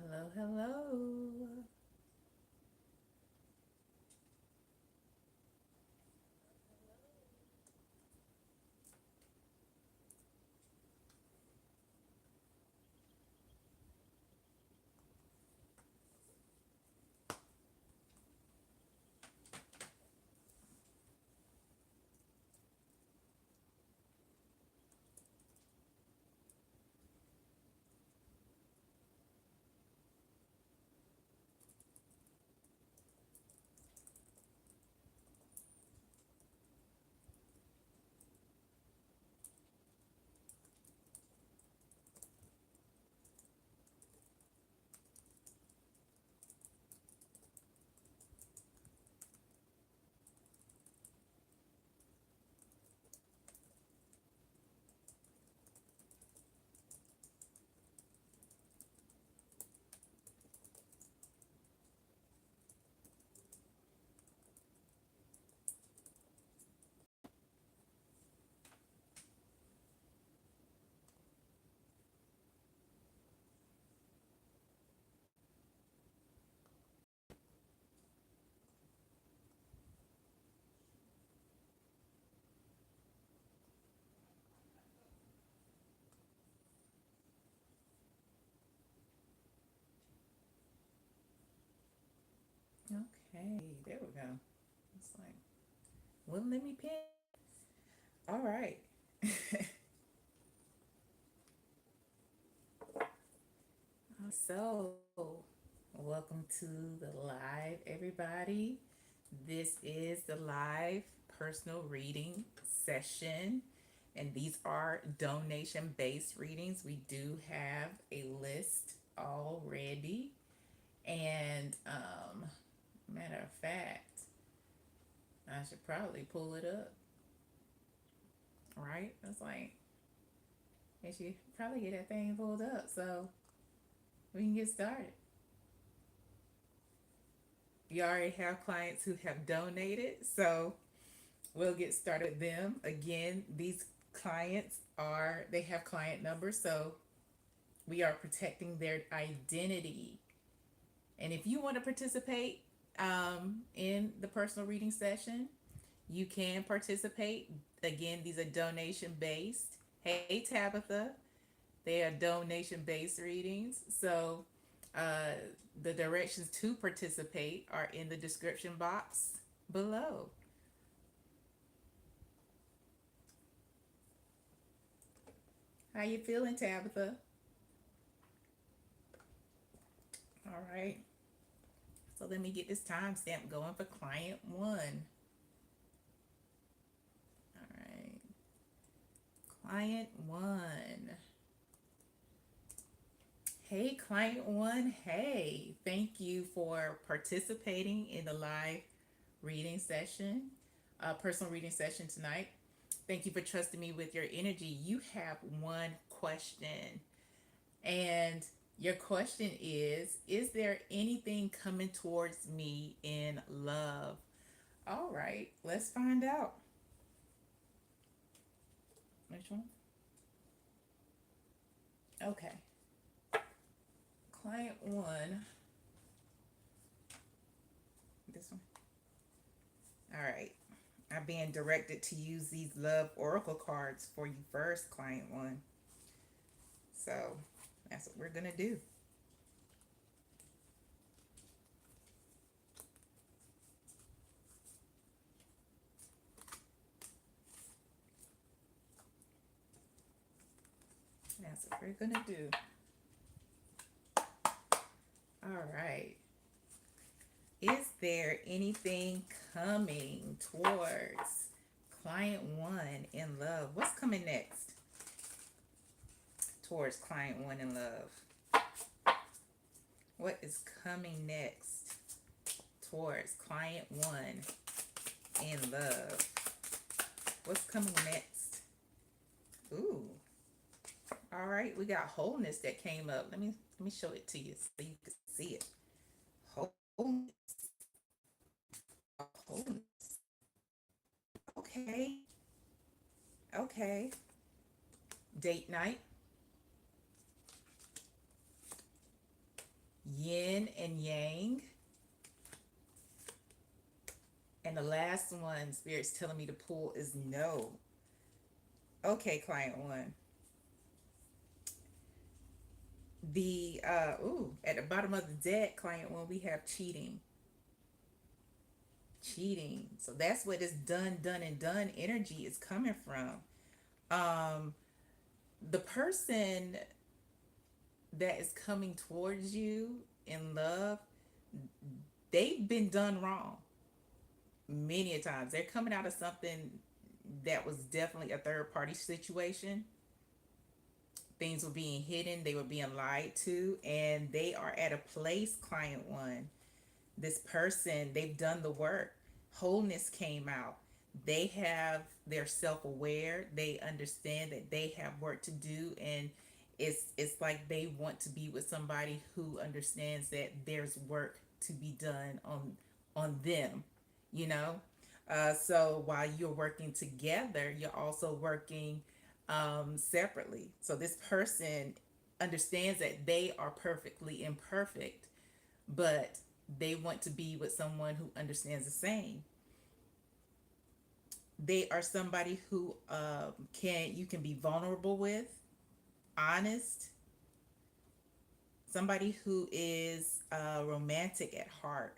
Hello, hello. Okay, there we go. It's like, wouldn't let me pin. All right. So, welcome to the live, everybody. This is the live personal reading session, and these are donation based readings. We do have a list already, and matter of fact, I should probably pull it up, right? It's like, I should probably get that thing pulled up so we can get started. We already have clients who have donated, so we'll get started with them. Again, these clients they have client numbers, so we are protecting their identity. And if you want to participate in the personal reading session, you can participate. Again, these are donation based. Hey, Tabitha, they are donation based readings. So uh, the directions to participate are in the description box below. How you feeling, Tabitha? All right. So let me get this timestamp going for client one. All right. Client one. Hey, client one. Hey, thank you for participating in the live reading session, personal reading session tonight. Thank you for trusting me with your energy. You have one question, and your question is there anything coming towards me in love? All right, let's find out. Which one? Okay. Client one. This one. All right. I'm being directed to use these love oracle cards for you first, client one. So that's what we're going to do. That's what we're going to do. All right. Is there anything coming towards client one in love? What's coming next towards client one in love? What is coming next towards client one in love? What's coming next? Ooh. All right, we got wholeness that came up. Let me show it to you so you can see it. Wholeness. Wholeness. Okay. Okay. Date night. yin and yang. And the last one Spirit's telling me to pull is no. Okay, client one. The at the bottom of the deck, client one, we have cheating. Cheating. So that's where this done, done, and done energy is coming from. Um, the person that is coming towards you in love, they've been done wrong many a times. They're coming out of something that was definitely a third party situation. Things were being hidden, they were being lied to, and they are at a place, client one. This person, they've done the work. Wholeness came out. They're self-aware. They understand that they have work to do, and it's like they want to be with somebody who understands that there's work to be done on them, you know. So while you're working together, you're also working separately. So this person understands that they are perfectly imperfect, but they want to be with someone who understands the same. They are somebody who can you can be vulnerable with, honest, somebody who is romantic at heart,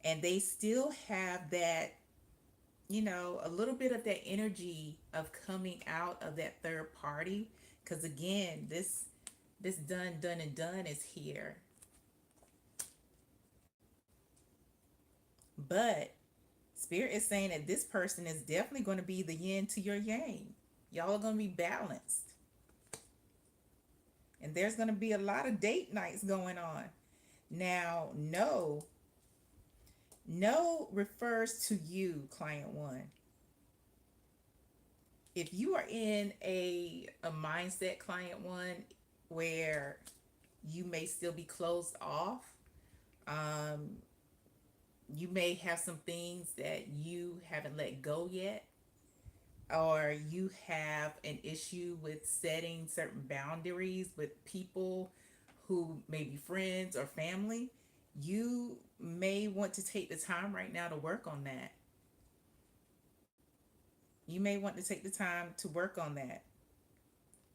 and they still have that, a little bit of that energy of coming out of that third party. Because again, this done, done, and done is here, but Spirit is saying that this person is definitely going to be the yin to your yang. Y'all are going to be balanced. And there's going to be a lot of date nights going on. Now, no refers to you, client one. If you are in a mindset, client one, where you may still be closed off, um, you may have some things that you haven't let go yet, or you have an issue with setting certain boundaries with people who may be friends or family, you may want to take the time right now to work on that. You may want to take the time to work on that,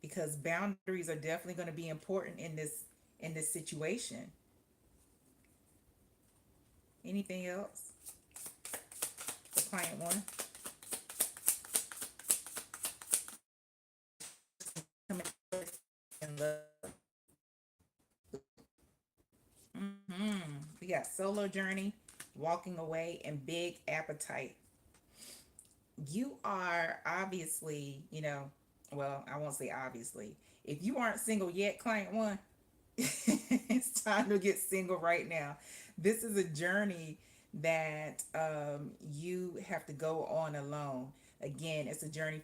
because boundaries are definitely going to be important in this situation. Anything else for client one? In love. We got solo journey, walking away, and big appetite. You are obviously, well, I won't say obviously. If you aren't single yet, client one, it's time to get single right now. This is a journey that you have to go on alone. Again, it's a journey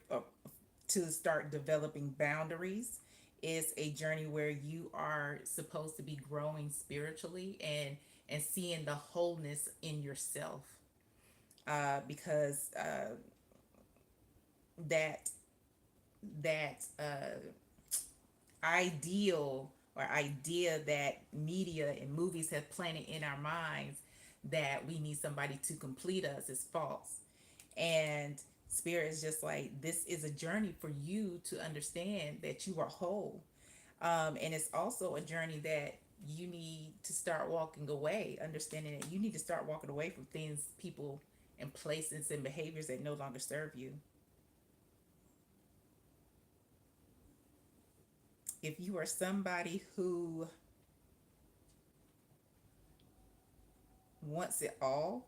to start developing boundaries. It's a journey where you are supposed to be growing spiritually and seeing the wholeness in yourself. Because that ideal or idea that media and movies have planted in our minds, that we need somebody to complete us, is false. And Spirit is just like, this is a journey for you to understand that you are whole. And it's also a journey that you need to start walking away, understanding that you need to start walking away from things, people, and places and behaviors that no longer serve you. If you are somebody who wants it all,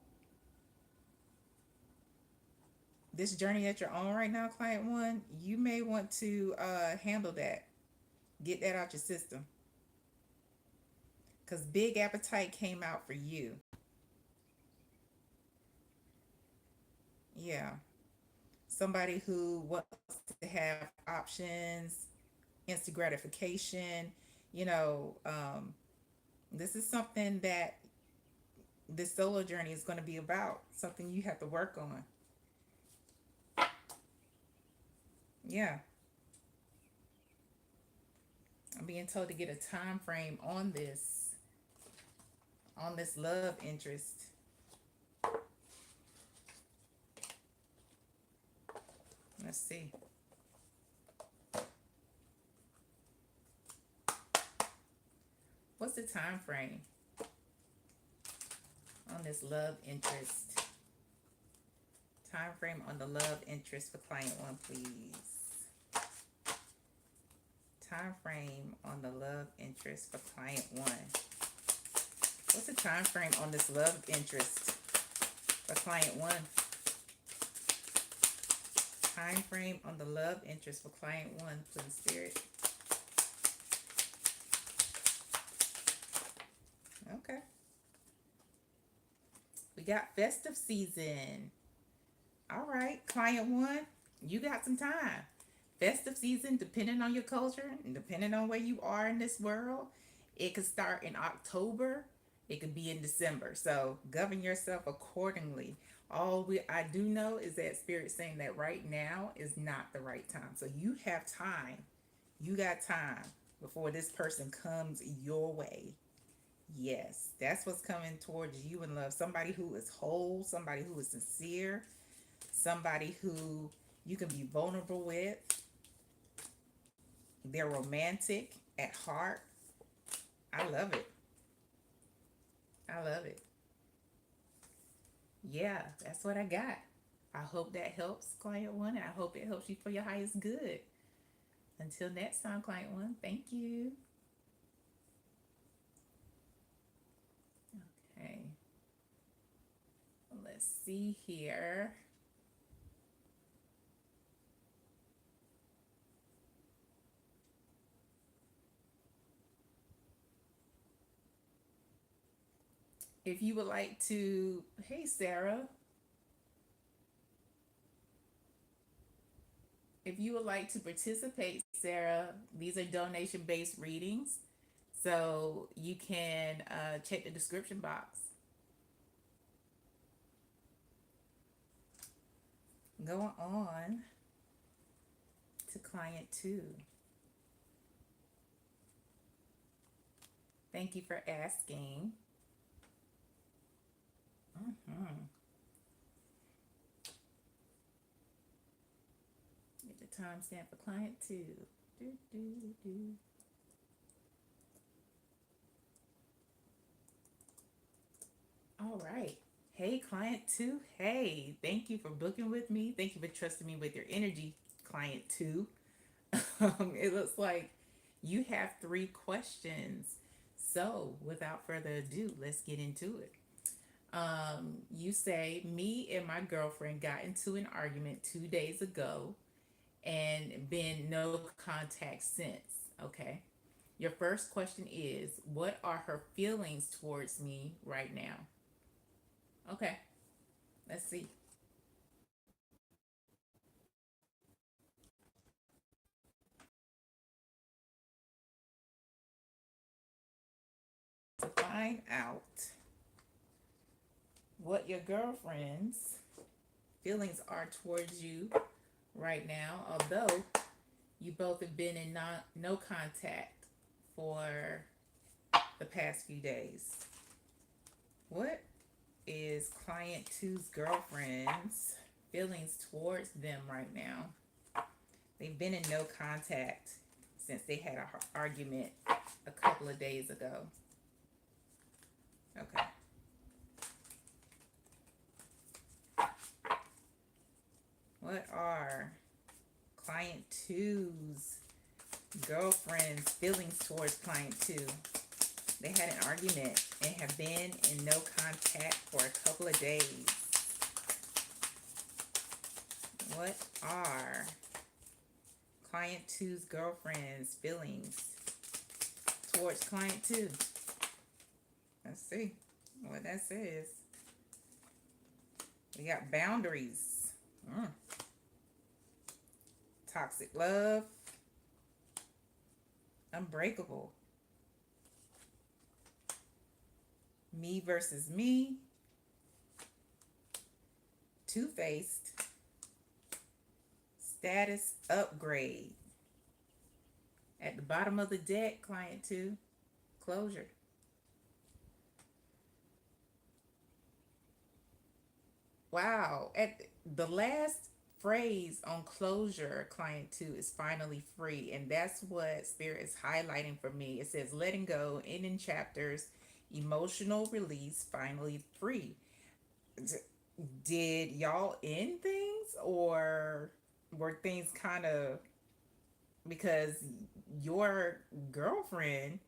this journey that you're on right now, client one, you may want to handle that. Get that out your system. Because big appetite came out for you. Yeah. Somebody who wants to have options, instant gratification. You know, this is something that this solo journey is going to be about, something you have to work on. Yeah. I'm being told to get a time frame on this love interest. Let's see. What's the time frame on this love interest? Time frame on the love interest for client one, please. Time frame on the love interest for client one. What's the time frame on this love interest for client one? Time frame on the love interest for client one, please, Spirit. Okay. We got festive season. All right, client one, you got some time. Festive season, depending on your culture and depending on where you are in this world, it could start in October. It could be in December. So govern yourself accordingly. I do know is that Spirit saying that right now is not the right time. So you have time. You got time before this person comes your way. Yes, that's what's coming towards you in love. Somebody who is whole, somebody who is sincere, somebody who you can be vulnerable with. They're romantic at heart. I love it. I love it. Yeah, that's what I got. I hope that helps, client one, and I hope it helps you for your highest good. Until next time, client one, thank you. Okay, let's see here. If you would like to, hey Sarah, if you would like to participate, Sarah, these are donation based readings. So you can check the description box. Going on to client two. Thank you for asking. Mm-hmm. Get the timestamp for client two. Do, do, do. All right. Hey, client two. Hey, thank you for booking with me. Thank you for trusting me with your energy, client two. It looks like you have 3 questions. So, without further ado, let's get into it. You say, me and my girlfriend got into an argument 2 days ago and been no contact since. Okay. Your first question is, what are her feelings towards me right now? Okay, let's see. To find out what your girlfriend's feelings are towards you right now, although you both have been in no contact for the past few days. What is client two's girlfriend's feelings towards them right now? They've been in no contact since they had an argument a couple of days ago. Okay. What are client two's girlfriend's feelings towards client two? They had an argument and have been in no contact for a couple of days. What are client two's girlfriend's feelings towards client two? Let's see what that says. We got boundaries. Toxic love. Unbreakable. Me versus me. Two-faced. Status upgrade. At the bottom of the deck, client two, closure. Wow. At the last phrase on closure, client two is finally free. And that's what Spirit is highlighting for me. It says letting go, ending chapters, emotional release, finally free. D- Did y'all end things, or were things kind of because your girlfriend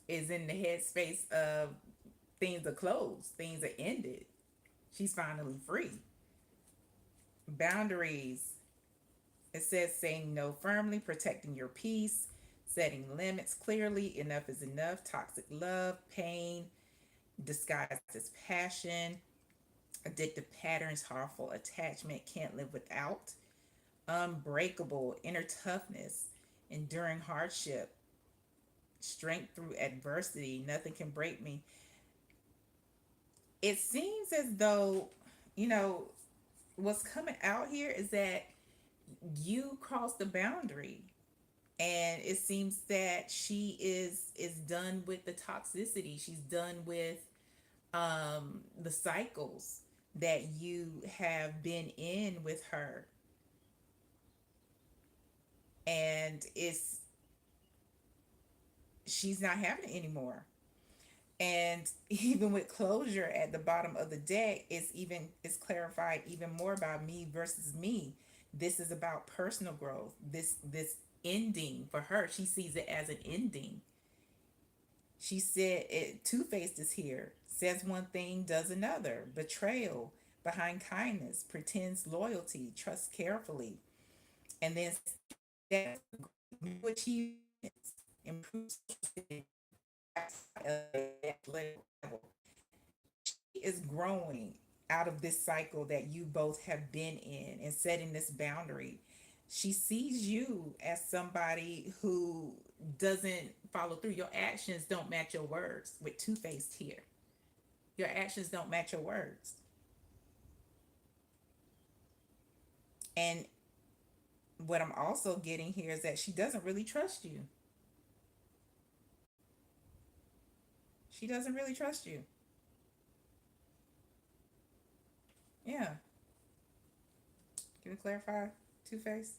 is in the headspace of things are closed, things are ended. She's finally free. Boundaries. It says saying no firmly, protecting your peace, setting limits clearly. Enough is enough. Toxic love, pain disguised as passion, addictive patterns, harmful attachment, can't live without. Unbreakable, inner toughness, enduring hardship, strength through adversity. Nothing can break me. It seems as though, you know, what's coming out here is that you crossed the boundary, and it seems that she is done with the toxicity. She's done with the cycles that you have been in with her, and it's she's not having it anymore. And even with closure at the bottom of the deck, it's clarified even more about me versus me. This is about personal growth. This ending for her, she sees it as an ending. She said it, two-faced is here. Says one thing, does another. Betrayal behind kindness, pretends loyalty, trusts carefully, and then that new achievements, improves level. Is growing out of this cycle that you both have been in and setting this boundary. She sees you as somebody who doesn't follow through. Your actions don't match your words, with two-faced here. Your actions don't match your words. And what I'm also getting here is that she doesn't really trust you. She doesn't really trust you. Yeah. Can we clarify two-faced?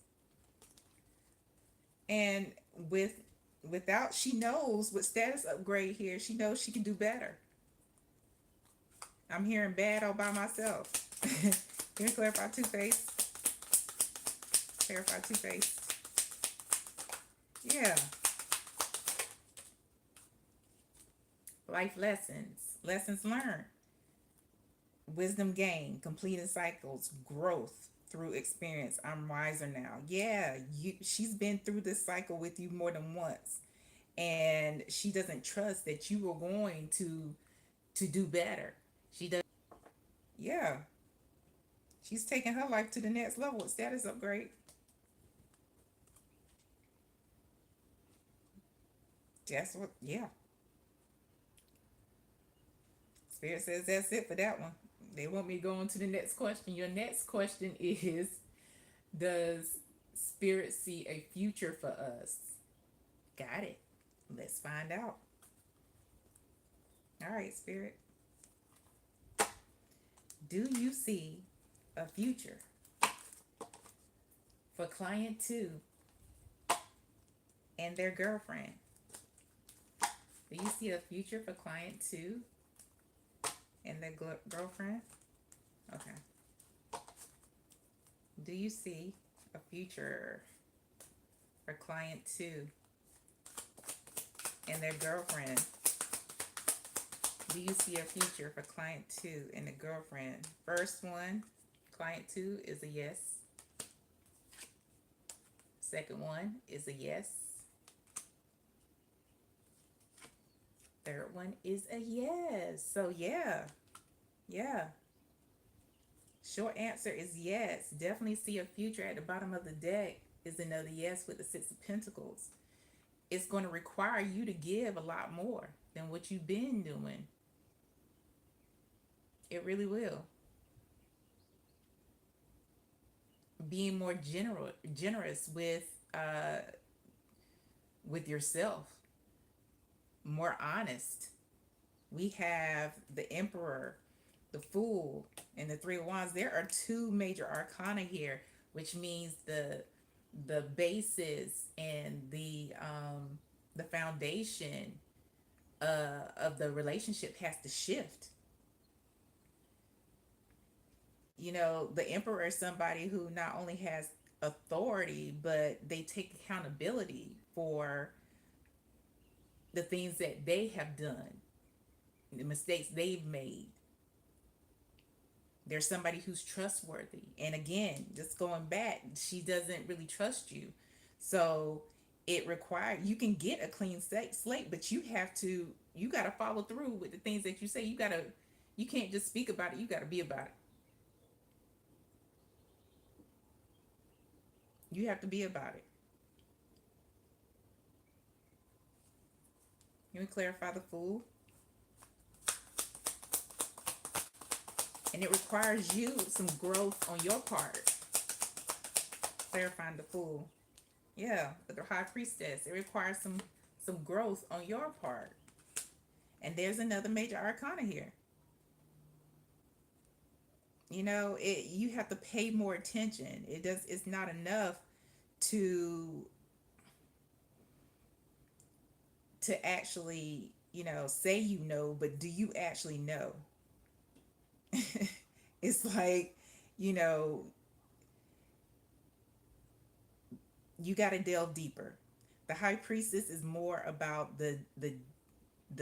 And with without, she knows with status upgrade here, she knows she can do better. I'm hearing bad all by myself. Can we clarify two-face? Clarify two-face. Yeah. Life lessons. Lessons learned. Wisdom gained. Completing cycles. Growth through experience. I'm wiser now. Yeah, she's been through this cycle with you more than once. And she doesn't trust that you are going to do better. She does. Yeah. She's taking her life to the next level with status upgrade. That's what, yeah. Spirit says that's it for that one. They want me to go on to the next question. Your next question is, does Spirit see a future for us? Got it. Let's find out. All right, Spirit. Do you see a future for client two and their girlfriend? Do you see a future for client two and their girlfriend? Okay. Do you see a future for client two and their girlfriend? Do you see a future for client two and the girlfriend? First one, client two, is a yes. Second one is a yes. Third one is a yes. So yeah, yeah. Short answer is yes. Definitely see a future. At the bottom of the deck is another yes with the Six of Pentacles. It's going to require you to give a lot more than what you've been doing. It really will. Being more generous with with yourself, more honest. We have the Emperor, the Fool, and the Three of Wands. There are two major arcana here, which means the basis and the foundation of the relationship has to shift. You know, the Emperor is somebody who not only has authority, but they take accountability for the things that they have done, the mistakes they've made. There's somebody who's trustworthy. And again, just going back, she doesn't really trust you. So it requires, you can get a clean slate, but you got to follow through with the things that you say. You can't just speak about it. You got to be about it. You have to be about it. Let me clarify the Fool. And it requires you some growth on your part. Clarifying the Fool. Yeah, with the High Priestess. It requires some growth on your part. And there's another major arcana here. You know, you have to pay more attention. It's not enough to actually, say you know, but do you actually know? It's like, you know, you got to delve deeper. The High Priestess is more about the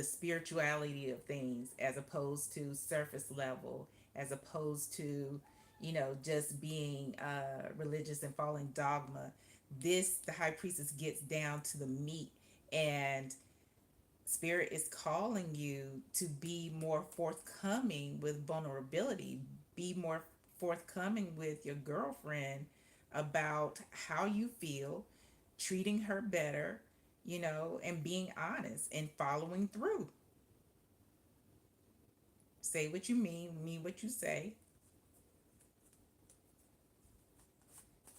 spirituality of things as opposed to surface level, as opposed to, just being religious and following dogma. The High Priestess gets down to the meat, and Spirit is calling you to be more forthcoming with vulnerability, be more forthcoming with your girlfriend about how you feel, treating her better, and being honest and following through. Say what you mean what you say.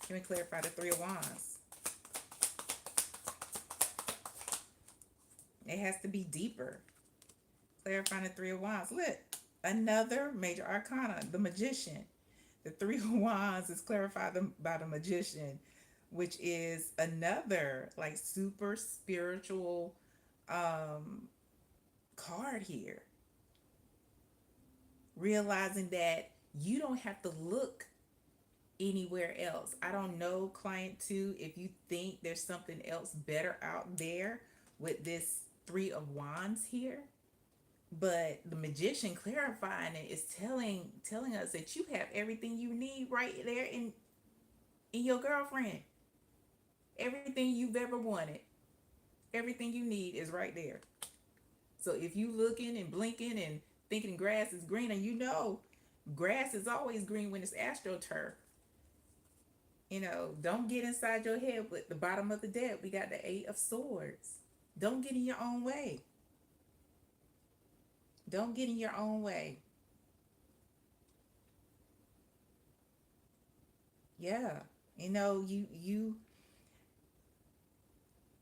Let me clarify the Three of Wands. It has to be deeper. Clarifying the Three of Wands. Look, another major arcana, the Magician. The Three of Wands is clarified by the Magician, which is another like super spiritual card here. Realizing that you don't have to look anywhere else. I don't know, client two, if you think there's something else better out there with this Three of Wands here. But the Magician clarifying it is telling us that you have everything you need right there in your girlfriend. Everything you've ever wanted, everything you need is right there. So if you looking and blinking and thinking grass is green, and grass is always green when it's astroturf. Don't get inside your head with the bottom of the deck. We got the Eight of Swords. Don't get in your own way. Don't get in your own way. Yeah. You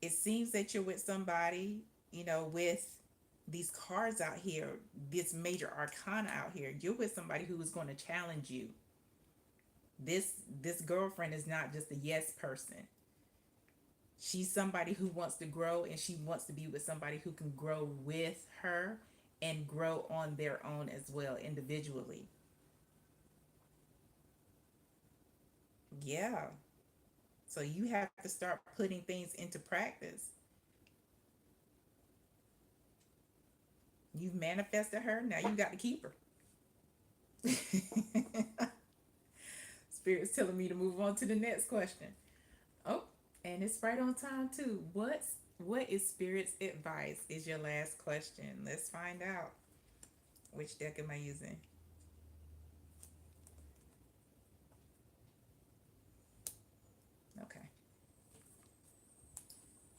it seems that you're with somebody, with these cards out here, this major arcana out here. You're with somebody who is going to challenge you. This girlfriend is not just a yes person. She's somebody who wants to grow, and she wants to be with somebody who can grow with her and grow on their own as well, individually. Yeah. So you have to start putting things into practice. You've manifested her, now you got to keep her. Spirit's telling me to move on to the next question. Oh, and it's right on time too. What is Spirit's advice? Is your last question. Let's find out. Which deck am I using? Okay.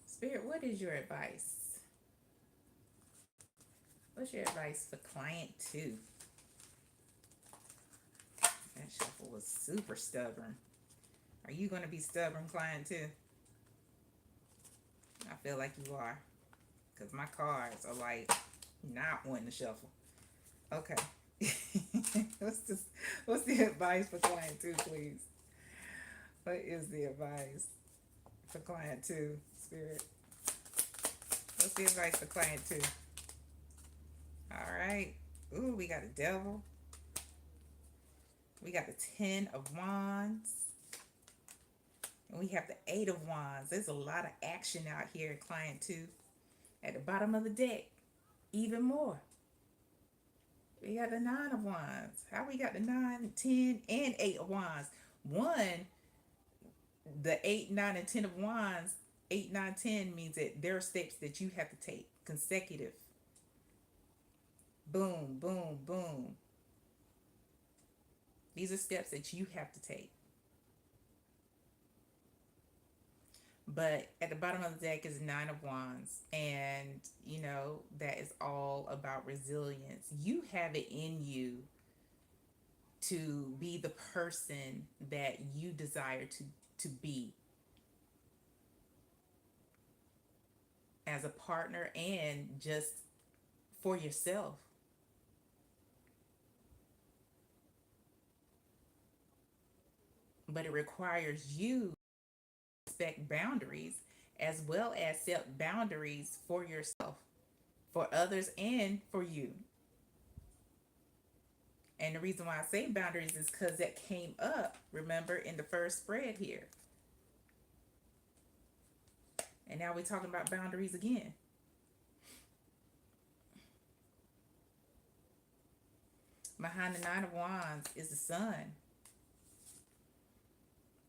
Spirit, what is your advice? What's your advice for client two? That shuffle was super stubborn. Are you going to be stubborn, client two? I feel like you are, because my cards are like not wanting to shuffle. Okay. what's this? What's the advice for client two, please? What is the advice for client two, Spirit? What's the advice for client two? All right. Ooh, we got a devil. We got the 10 of Wands. And we have the 8 of Wands. There's a lot of action out here, client two. At the bottom of the deck, even more. We got the 9 of Wands. How we got the 9, 10, and 8 of Wands? One, the 8, 9, and 10 of Wands, 8, 9, 10 means that there are steps that you have to take consecutive. Boom, boom, boom. These are steps that you have to take. But at the bottom of the deck is 9 of Wands. And, that is all about resilience. You have it in you to be the person that you desire to be as a partner and just for yourself. But it requires you to respect boundaries as well as set boundaries for yourself, for others, and for you. And the reason why I say boundaries is because that came up, remember, in the first spread here. And now we're talking about boundaries again. Behind the 9 of Wands is the Sun.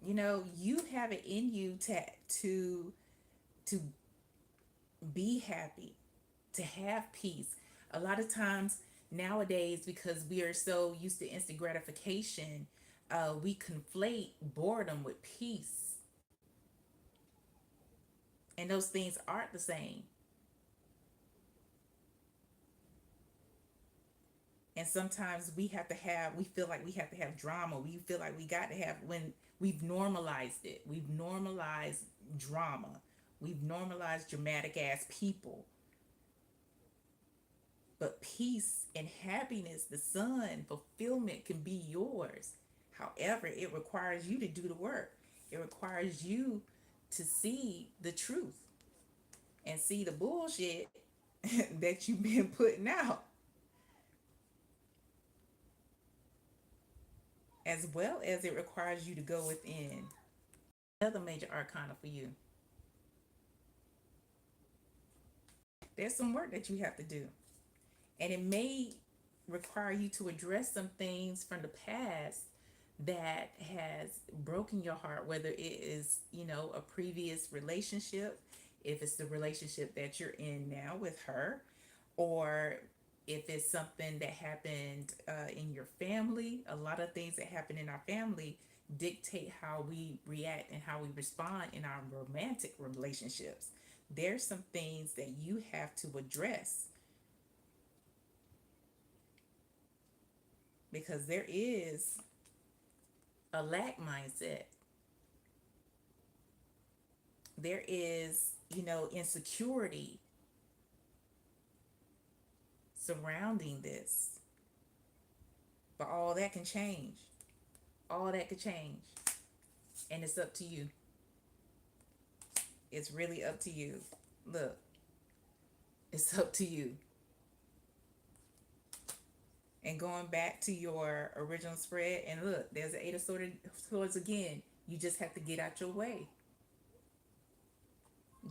You have it in you to be happy, to have peace. A lot of times nowadays, because we are so used to instant gratification, we conflate boredom with peace, and those things aren't the same. And sometimes we feel like we have to have drama. We feel like we got to have, when we've normalized it. We've normalized drama. We've normalized dramatic ass people. But peace and happiness, the sun, fulfillment can be yours. However, it requires you to do the work. It requires you to see the truth and see the bullshit that you've been putting out, as well as it requires you to go within. Another major arcana for you. There's some work that you have to do, and it may require you to address some things from the past that has broken your heart, whether it is, a previous relationship, if it's the relationship that you're in now with her, or if it's something that happened in your family. A lot of things that happen in our family dictate how we react and how we respond in our romantic relationships. There's some things that you have to address, because there is a lack mindset. There is, insecurity surrounding this. But all that can change. All that could change. And it's up to you. It's really up to you. Look, it's up to you. And going back to your original spread, and look, there's the 8 of Swords again. You just have to get out your way.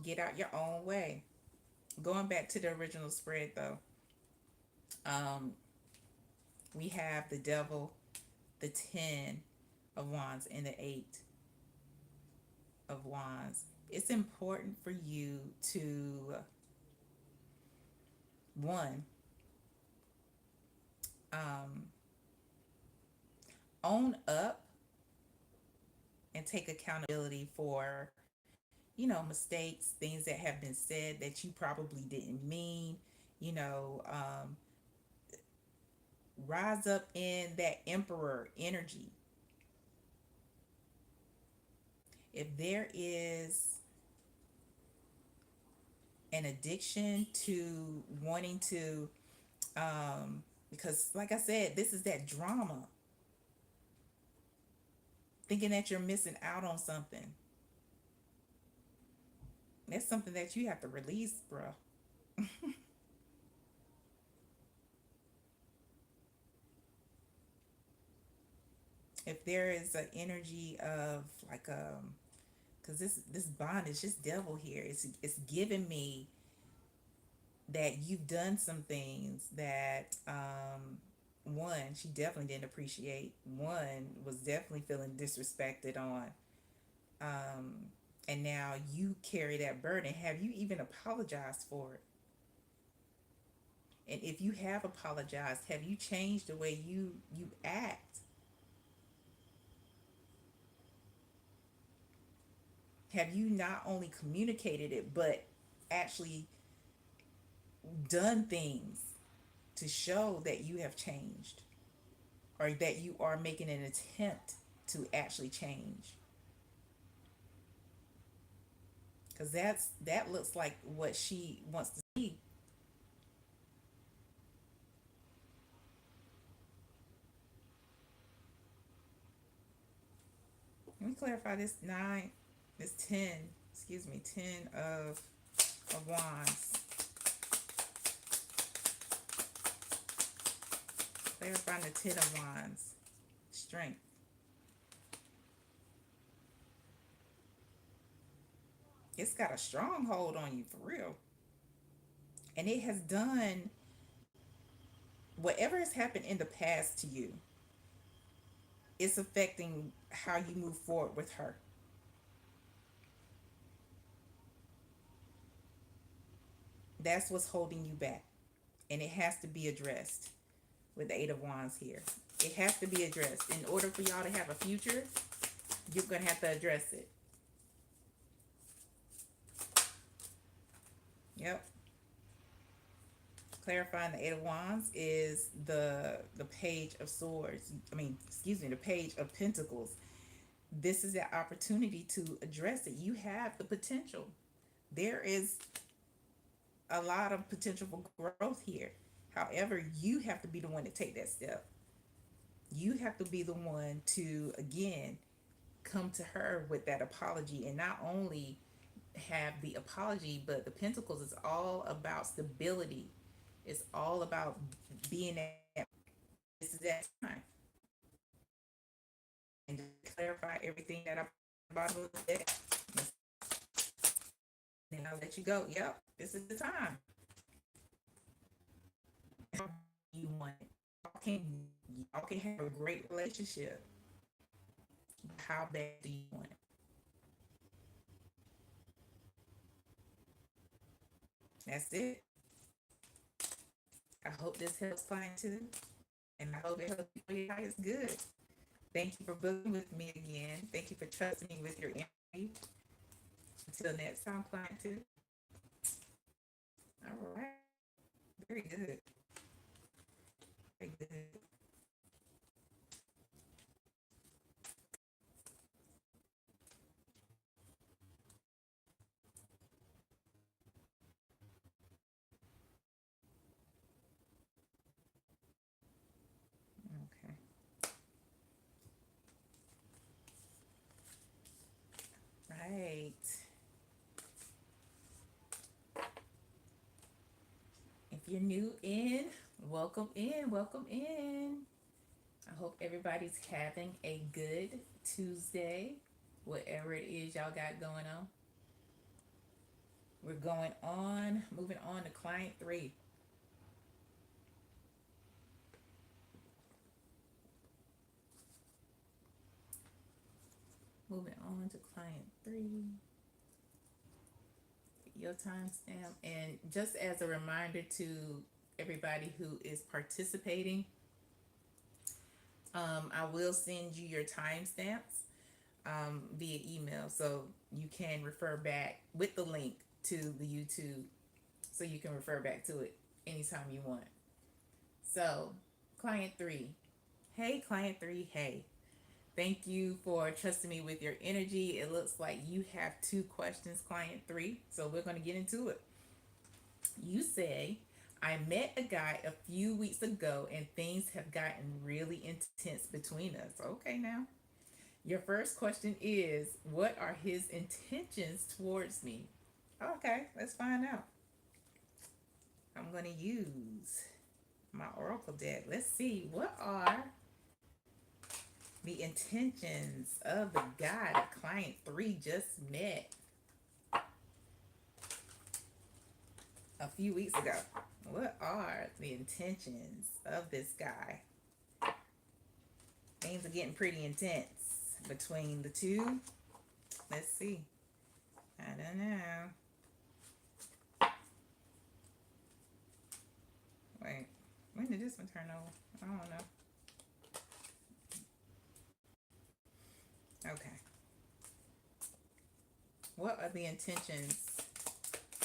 Get out your own way. Going back to the original spread, though, um, we have the Devil, the 10 of Wands, and the 8 of Wands. It's important for you to, one, um, own up and take accountability for, mistakes, things that have been said that you probably didn't mean. You know, um, rise up in that emperor energy. If there is an addiction to wanting to, because like I said, this is that drama, thinking that you're missing out on something. That's something that you have to release, bro. If there is an energy of like, because this bond is just devil here. It's giving me that you've done some things that, one, she definitely didn't appreciate. One was definitely feeling disrespected on. Um, and now you carry that burden. Have you even apologized for it? And if you have apologized, have you changed the way you act? Have you not only communicated it, but actually done things to show that you have changed, or that you are making an attempt to actually change? Because that looks like what she wants to see. Let me clarify this nine, this 10, excuse me, 10 of wands. Clarifying the 10 of wands. Strength. It's got a stronghold on you for real. And it has done whatever has happened in the past to you, it's affecting how you move forward with her. That's what's holding you back. And it has to be addressed with the Eight of Wands here. It has to be addressed. In order for y'all to have a future, you're going to have to address it. Yep. Clarifying the Eight of Wands is the Page of Swords. I mean, excuse me, the Page of Pentacles. This is the opportunity to address it. You have the potential. There is a lot of potential for growth here. However, you have to be the one to take that step. You have to be the one to, again, come to her with that apology, and not only have the apology, but the Pentacles is all about stability. It's all about being at, this is that time. And to clarify everything that I about a little bit, then I'll let you go. Yep, this is the time. You want it. Y'all can, y'all can have a great relationship. How bad do you want it? That's it. I hope this helps client too. And I hope it helps you for your highest good. Thank you for booking with me again. Thank you for trusting me with your energy. Until next time, client two. All right. Very good. Very good. Okay. Right. If you're new in, welcome in. Welcome in. I hope everybody's having a good Tuesday, whatever it is y'all got going on. We're going on, moving on to client three. Moving on to client three. Your timestamp. And just as a reminder to everybody who is participating, I will send you your timestamps via email, so you can refer back with the link to the YouTube, so you can refer back to it anytime you want. So, client three. Hey, client three. Hey. Thank you for trusting me with your energy. It looks like you have two questions, client three. So we're going to get into it. You say, I met a guy a few weeks ago and things have gotten really intense between us. Okay, now. Your first question is, what are his intentions towards me? Okay, let's find out. I'm going to use my Oracle deck. Let's see, what are the intentions of the guy that client 3 just met a few weeks ago? What are the intentions of this guy? Things are getting pretty intense between the two. Let's see. I don't know. Wait, when did this one turn over? I don't know. Okay. What are the intentions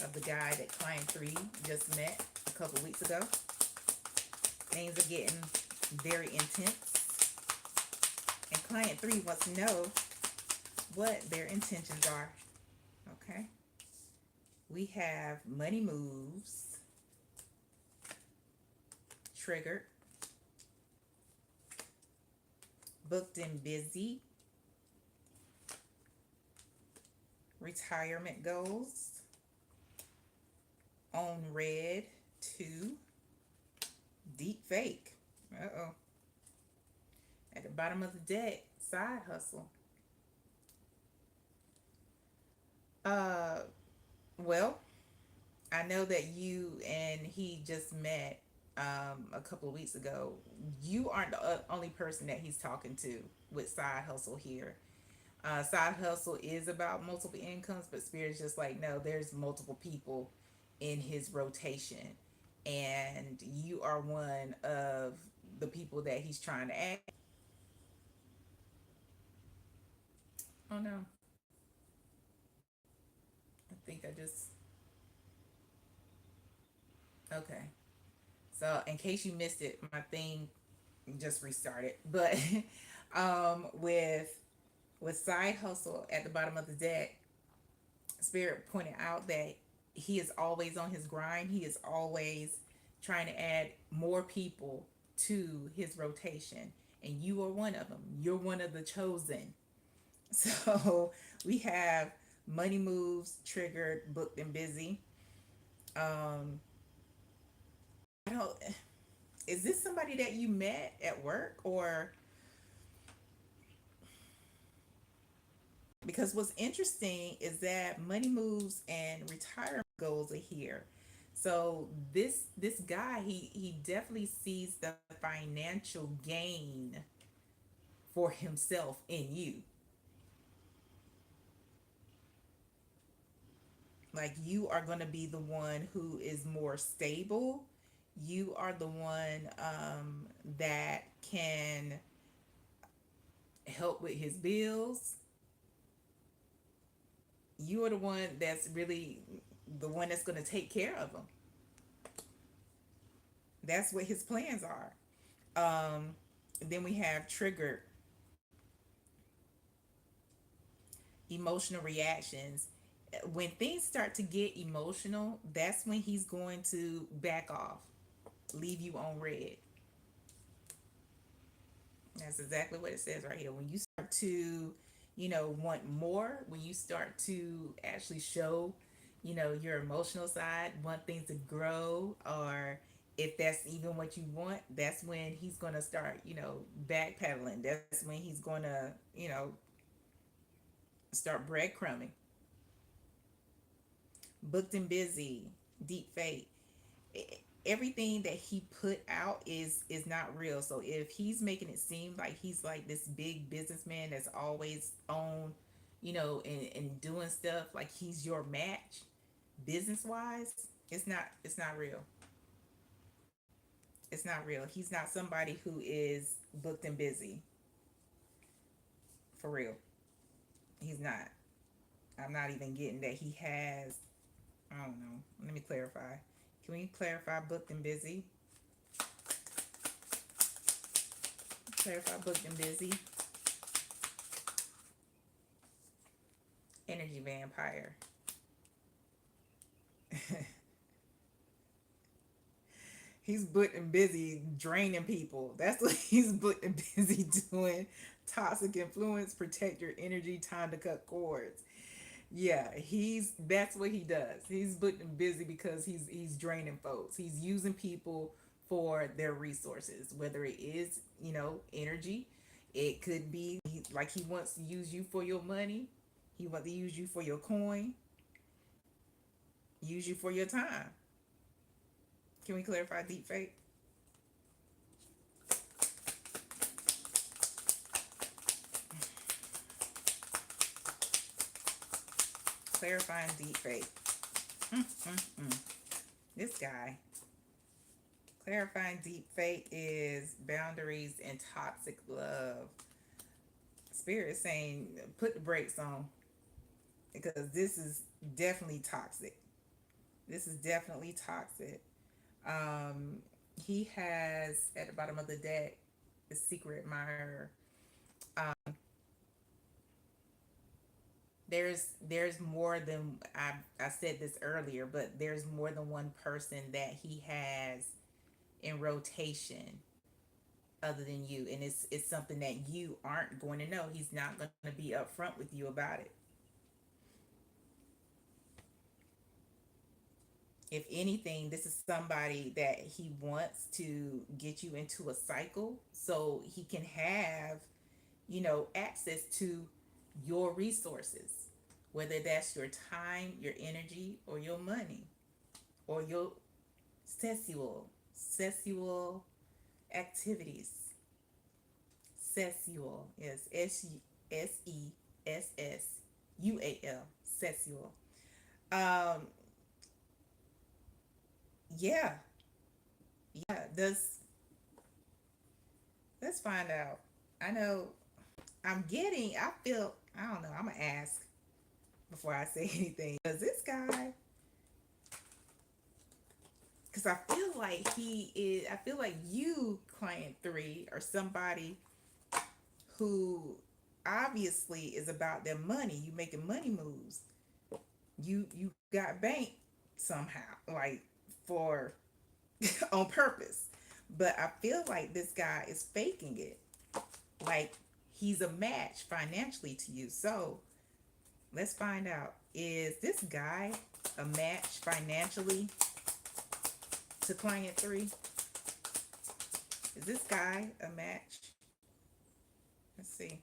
of the guy that client 3 just met a couple weeks ago? Things are getting very intense. And client 3 wants to know what their intentions are. Okay. We have money moves, triggered, booked and busy, retirement goals, on red 2, deep fake. Uh-oh. At the bottom of the deck, side hustle. Uh, well, I know that you and he just met a couple of weeks ago. You aren't the only person that he's talking to with side hustle here. Side hustle is about multiple incomes, but Spirit's just like, no, there's multiple people in his rotation. And you are one of the people that he's trying to add. Oh no. I think I just. Okay. So, in case you missed it, my thing just restarted. But with side hustle at the bottom of the deck, Spirit pointed out that he is always on his grind. He is always trying to add more people to his rotation, and you are one of them. You're one of the chosen. So we have money moves triggered, booked and busy. Um, I don't. Is this somebody that you met at work, or because what's interesting is that money moves and retirement goals are here. So this guy, he definitely sees the financial gain for himself in you. Like, you are going to be the one who is more stable. You are the one that can help with his bills. You are the one that's really the one that's going to take care of him. That's what his plans are. Then we have triggered emotional reactions. When things start to get emotional, that's when he's going to back off, leave you on red. That's exactly what it says right here. When you start to, want more, when you start to actually show, your emotional side, want things to grow, or if that's even what you want, that's when he's going to start, backpedaling. That's when he's going to, start breadcrumbing. Booked and busy, deep fate. Everything that he put out is not real. So if he's making it seem like he's like this big businessman that's always on, and doing stuff like he's your match, business wise, it's not real. It's not real. He's not somebody who is booked and busy for real. He's not. I'm not even getting that he has. I don't know. Let me clarify. Can we clarify booked and busy? Clarify booked and busy. Energy vampire. He's booked and busy draining people. That's what he's booked and busy doing. Toxic influence, protect your energy, time to cut cords. Yeah, that's what he does. He's booked and busy because he's draining folks. He's using people for their resources, whether it is, energy. It could be like he wants to use you for your money. He wants to use you for your coin, use you for your time. Can we clarify deep fake? Clarifying deep fake. Mm-mm-mm. This guy. Clarifying deep fake is boundaries and toxic love. Spirit is saying put the brakes on because this is definitely toxic. This is definitely toxic. Um, he has at the bottom of the deck the secret admirer. There's more than I said this earlier, but there's more than one person that he has in rotation other than you, and it's something that you aren't going to know. He's not going to be upfront with you about it. If anything, this is somebody that he wants to get you into a cycle so he can have, access to your resources, whether that's your time, your energy, or your money, or your sexual activities. Sexual is Sessual. Sexual. Um, yeah, yeah. Let's find out. I know I feel, I don't know, I'm gonna ask before I say anything. Does this guy, because I feel like you, client three, are somebody who obviously is about their money. You making money moves. You got bank somehow, like for on purpose. But I feel like this guy is faking it. Like he's a match financially to you. So let's find out. Is this guy a match financially to client three? Is this guy a match? Let's see.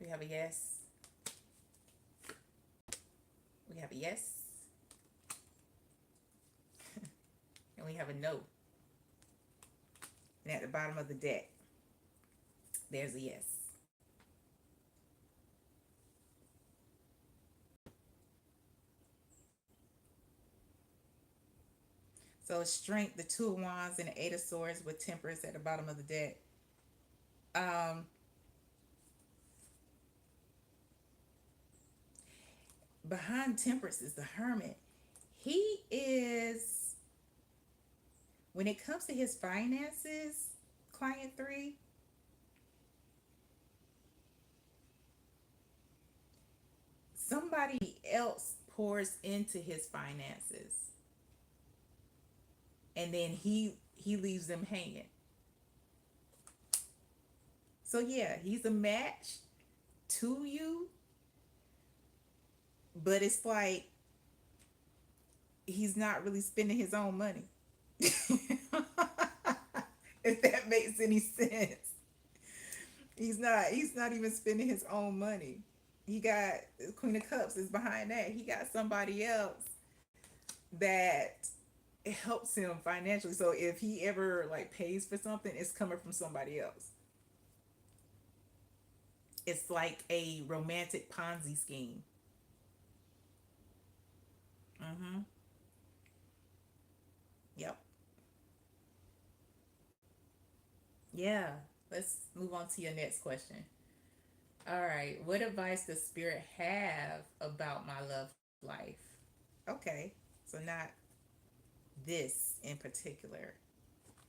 We have a yes. We have a yes. And we have a no. And at the bottom of the deck, there's a yes. So strength, the two of wands, and the eight of swords with temperance at the bottom of the deck. Um, Behind temperance is the hermit. He is, when it comes to his finances, client three, somebody else pours into his finances, and then he leaves them hanging. So yeah, he's a match to you, but it's like he's not really spending his own money. If that makes any sense. He's not even spending his own money. He got Queen of Cups is behind that. He got somebody else that helps him financially. So if he ever like pays for something, it's coming from somebody else. It's like a romantic Ponzi scheme. Mm-hmm. Yep. Yeah. Let's move on to your next question. All right. What advice does spirit have about my love life? Okay. So not this in particular,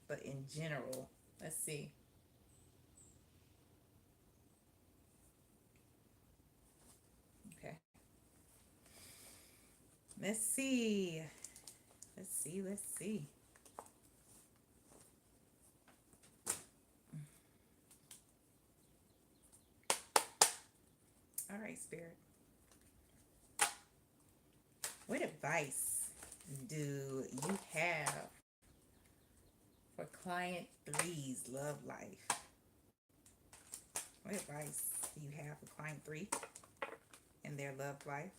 but in general. Let's see. Okay. Let's see. Let's see. Let's see. All right, Spirit. What advice do you have for client three's love life? What advice do you have for client three in their love life?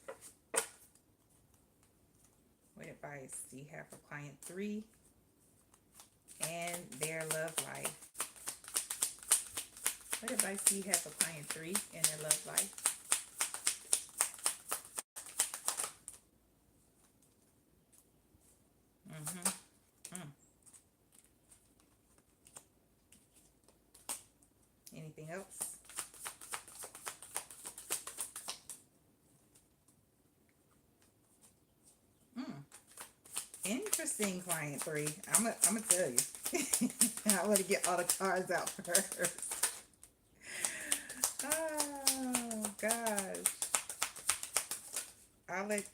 What advice do you have for client three and their love life? What advice do you have for client three and their love life? Mm-hmm. Mm. Anything else? Mm. Interesting, client three. I'm gonna tell you. I want to get all the cards out first. Oh gosh. I'll let.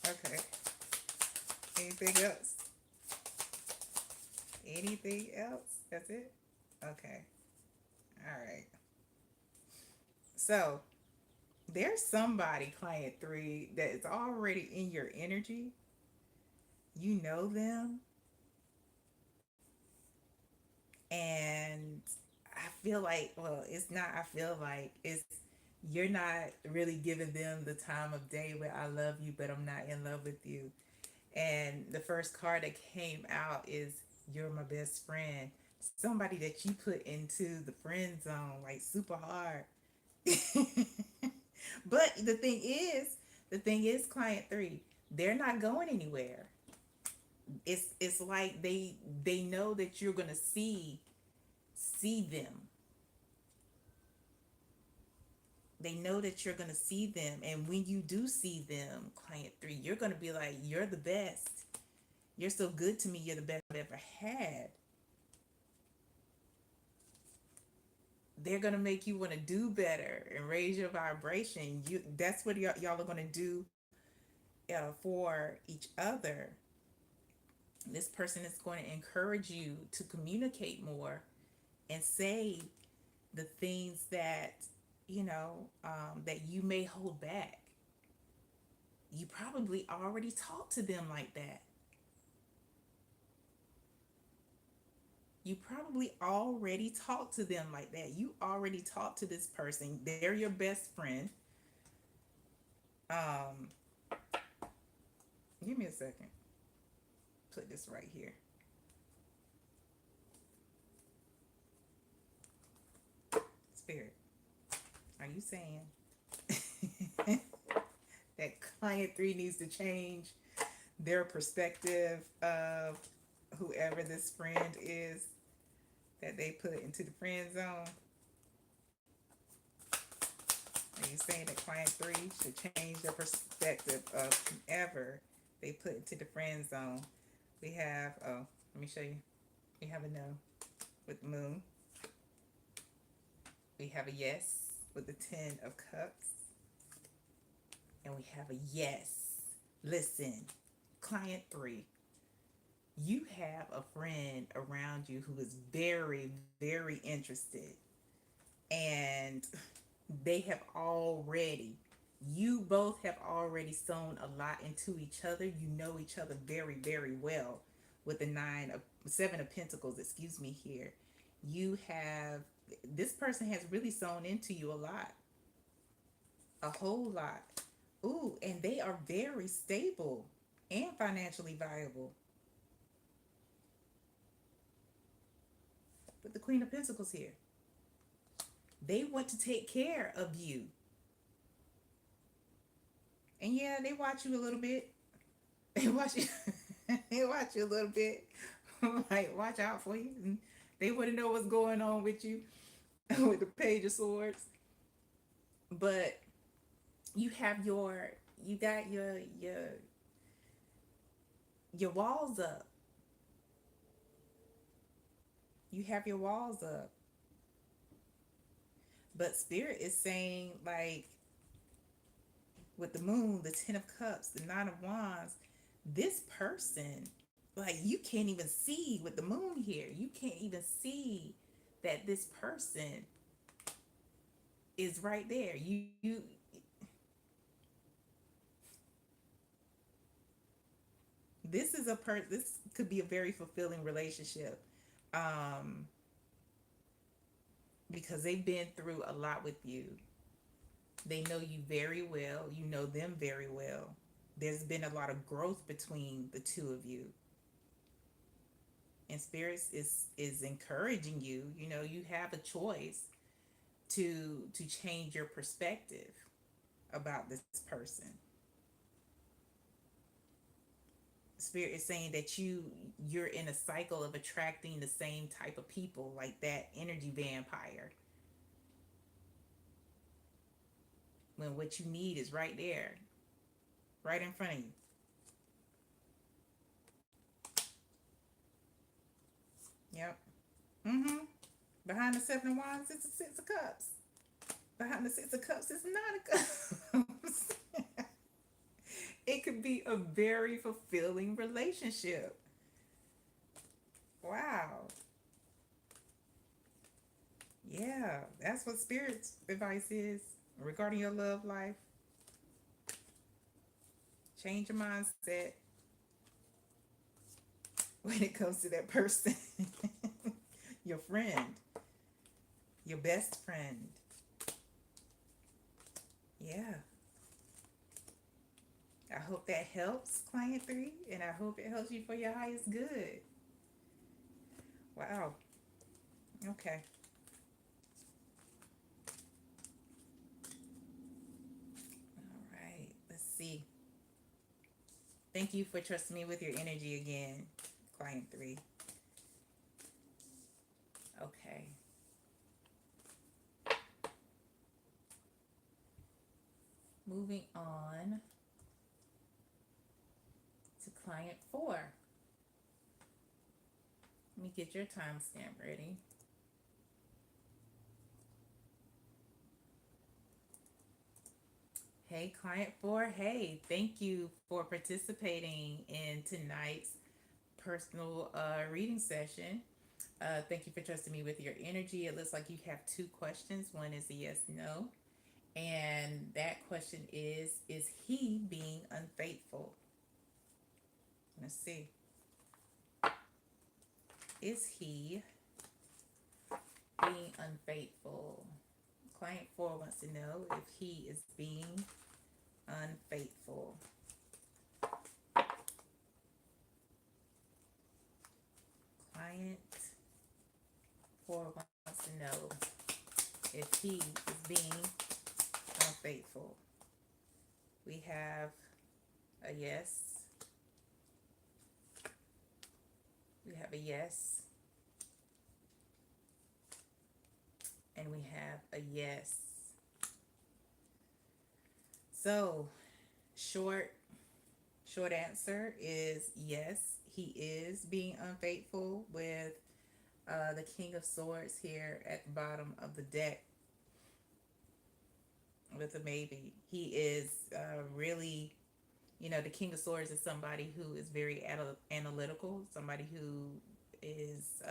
Okay. Anything else? Anything else? That's it. Okay. All right. So there's somebody, client three, that is already in your energy. You know them, and I feel like, well, it's not, I feel like it's, you're not really giving them the time of day where I love you, but I'm not in love with you. And the first card that came out is you're my best friend. Somebody that you put into the friend zone like super hard. But the thing is, client three, they're not going anywhere. It's like they know that you're gonna see them. They know that you're gonna see them, and when you do see them, client three, you're gonna be like, you're the best. You're so good to me. You're the best I've ever had. They're gonna make you want to do better and raise your vibration. You That's what y'all are gonna do for each other. This person is going to encourage you to communicate more and say the things that that you may hold back. You probably already talked to them like that. You probably already talked to them like that. You already talked to this person. They're your best friend. Um, Give me a second. Put this right here. Spirit, are you saying that client three needs to change their perspective of whoever this friend is that they put into the friend zone? Are you saying that client three should change their perspective of whoever they put into the friend zone? We have, oh, let me show you. We have a no with the moon. We have a yes with the 10 of cups. And we have a yes. Listen, client three, you have a friend around you who is very, very interested. And they have already, you both have already sown a lot into each other. You know each other very, very well with the 7 of Pentacles, excuse me, here. You have, this person has really sown into you a lot, a whole lot. Ooh, and they are very stable and financially viable. With the Queen of Pentacles here, they want to take care of you. And yeah, they watch you a little bit. They watch you. They watch you a little bit. Like, watch out for you. And they want to know what's going on with you with the Page of Swords. But you have you got your walls up. You have your walls up. But Spirit is saying, like, with the moon, the 10 of Cups, the 9 of Wands, this person, like, you can't even see with the moon here. You can't even see that this person is right there. You is this could be a very fulfilling relationship. Um, because they've been through a lot with you. They know you very well. You know them very well. There's been a lot of growth between the two of you. And spirits is encouraging you. You know, you have a choice to change your perspective about this person. Spirit is saying that you're in a cycle of attracting the same type of people, like that energy vampire, when what you need is right there, right in front of you. Yep. Mm-hmm. Behind the seven of wands, it's a six of cups. Behind the six of cups, it's nine of cups. It could be a very fulfilling relationship. Wow. Yeah, that's what spirit's advice is regarding your love life. Change your mindset when it comes to that person. Your friend, your best friend. Yeah. I hope that helps, client three, and I hope it helps you for your highest good. Wow. Okay. All right. Let's see. Thank you for trusting me with your energy again, client three. Okay. Moving on to client four. Let me get your timestamp ready. Hey, client four. Hey, thank you for participating in tonight's personal reading session. Thank you for trusting me with your energy. It looks like you have two questions. One is a yes, no. And that question is he being unfaithful? Let's see. Is he being unfaithful? Client four wants to know if he is being unfaithful. Client four wants to know if he is being unfaithful. We have a yes. We have a yes. And we have a yes. So, short answer is yes, he is being unfaithful with the King of Swords here at the bottom of the deck with a maybe. He is really, you know, the King of Swords is somebody who is very analytical, somebody who is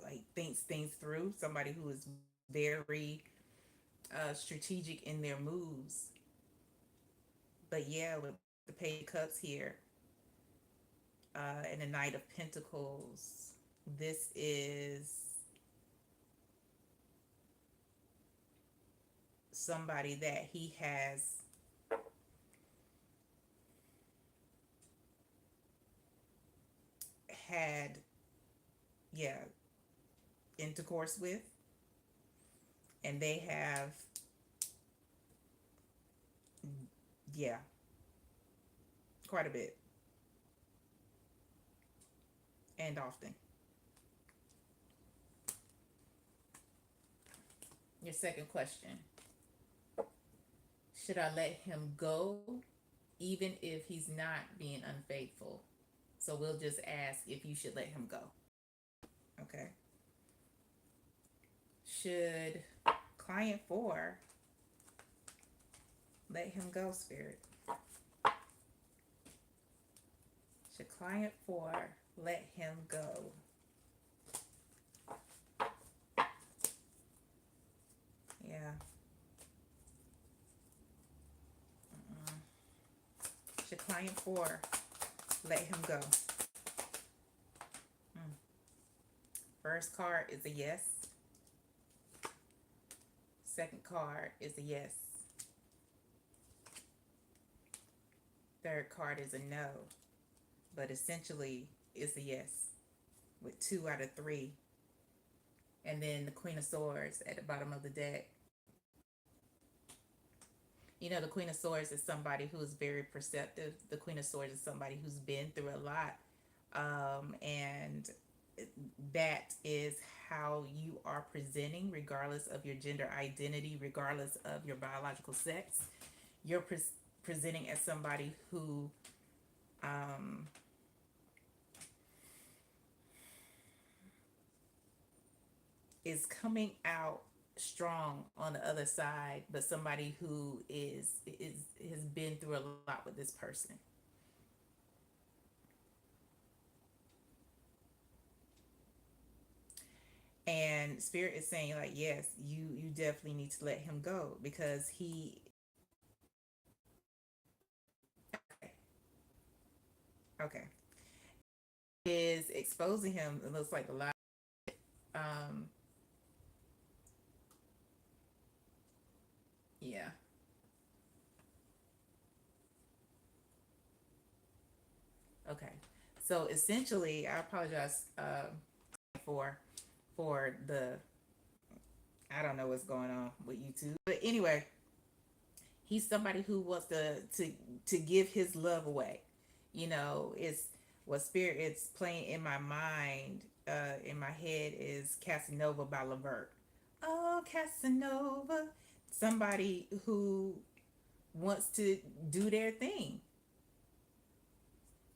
like thinks things through, somebody who is very strategic in their moves. But yeah, with the Page of Cups here and the Knight of Pentacles, this is somebody that he has had, yeah, intercourse with, and they have, yeah, quite a bit and often. Your second question: should I let him go even if he's not being unfaithful? So we'll just ask if you should let him go. Okay. Should client four let him go, Spirit? Should client four let him go? Yeah. Should client four let him go? First card is a yes. Second card is a yes. Third card is a no. But essentially, it's a yes with 2 out of 3. And then the Queen of Swords at the bottom of the deck. You know, the Queen of Swords is somebody who is very perceptive. The Queen of Swords is somebody who's been through a lot. And that is how you are presenting, regardless of your gender identity, regardless of your biological sex. You're presenting as somebody who um, is coming out strong on the other side, but somebody who is has been through a lot with this person. And Spirit is saying, like, yes, you definitely need to let him go because he okay is exposing him. It looks like a lot. Um, yeah. Okay. So essentially, I apologize for for the I don't know what's going on with YouTube, but anyway, he's somebody who wants to give his love away. You know, it's what Spirit is playing in my mind, in my head is Casanova by Levert. Oh, Casanova, somebody who wants to do their thing,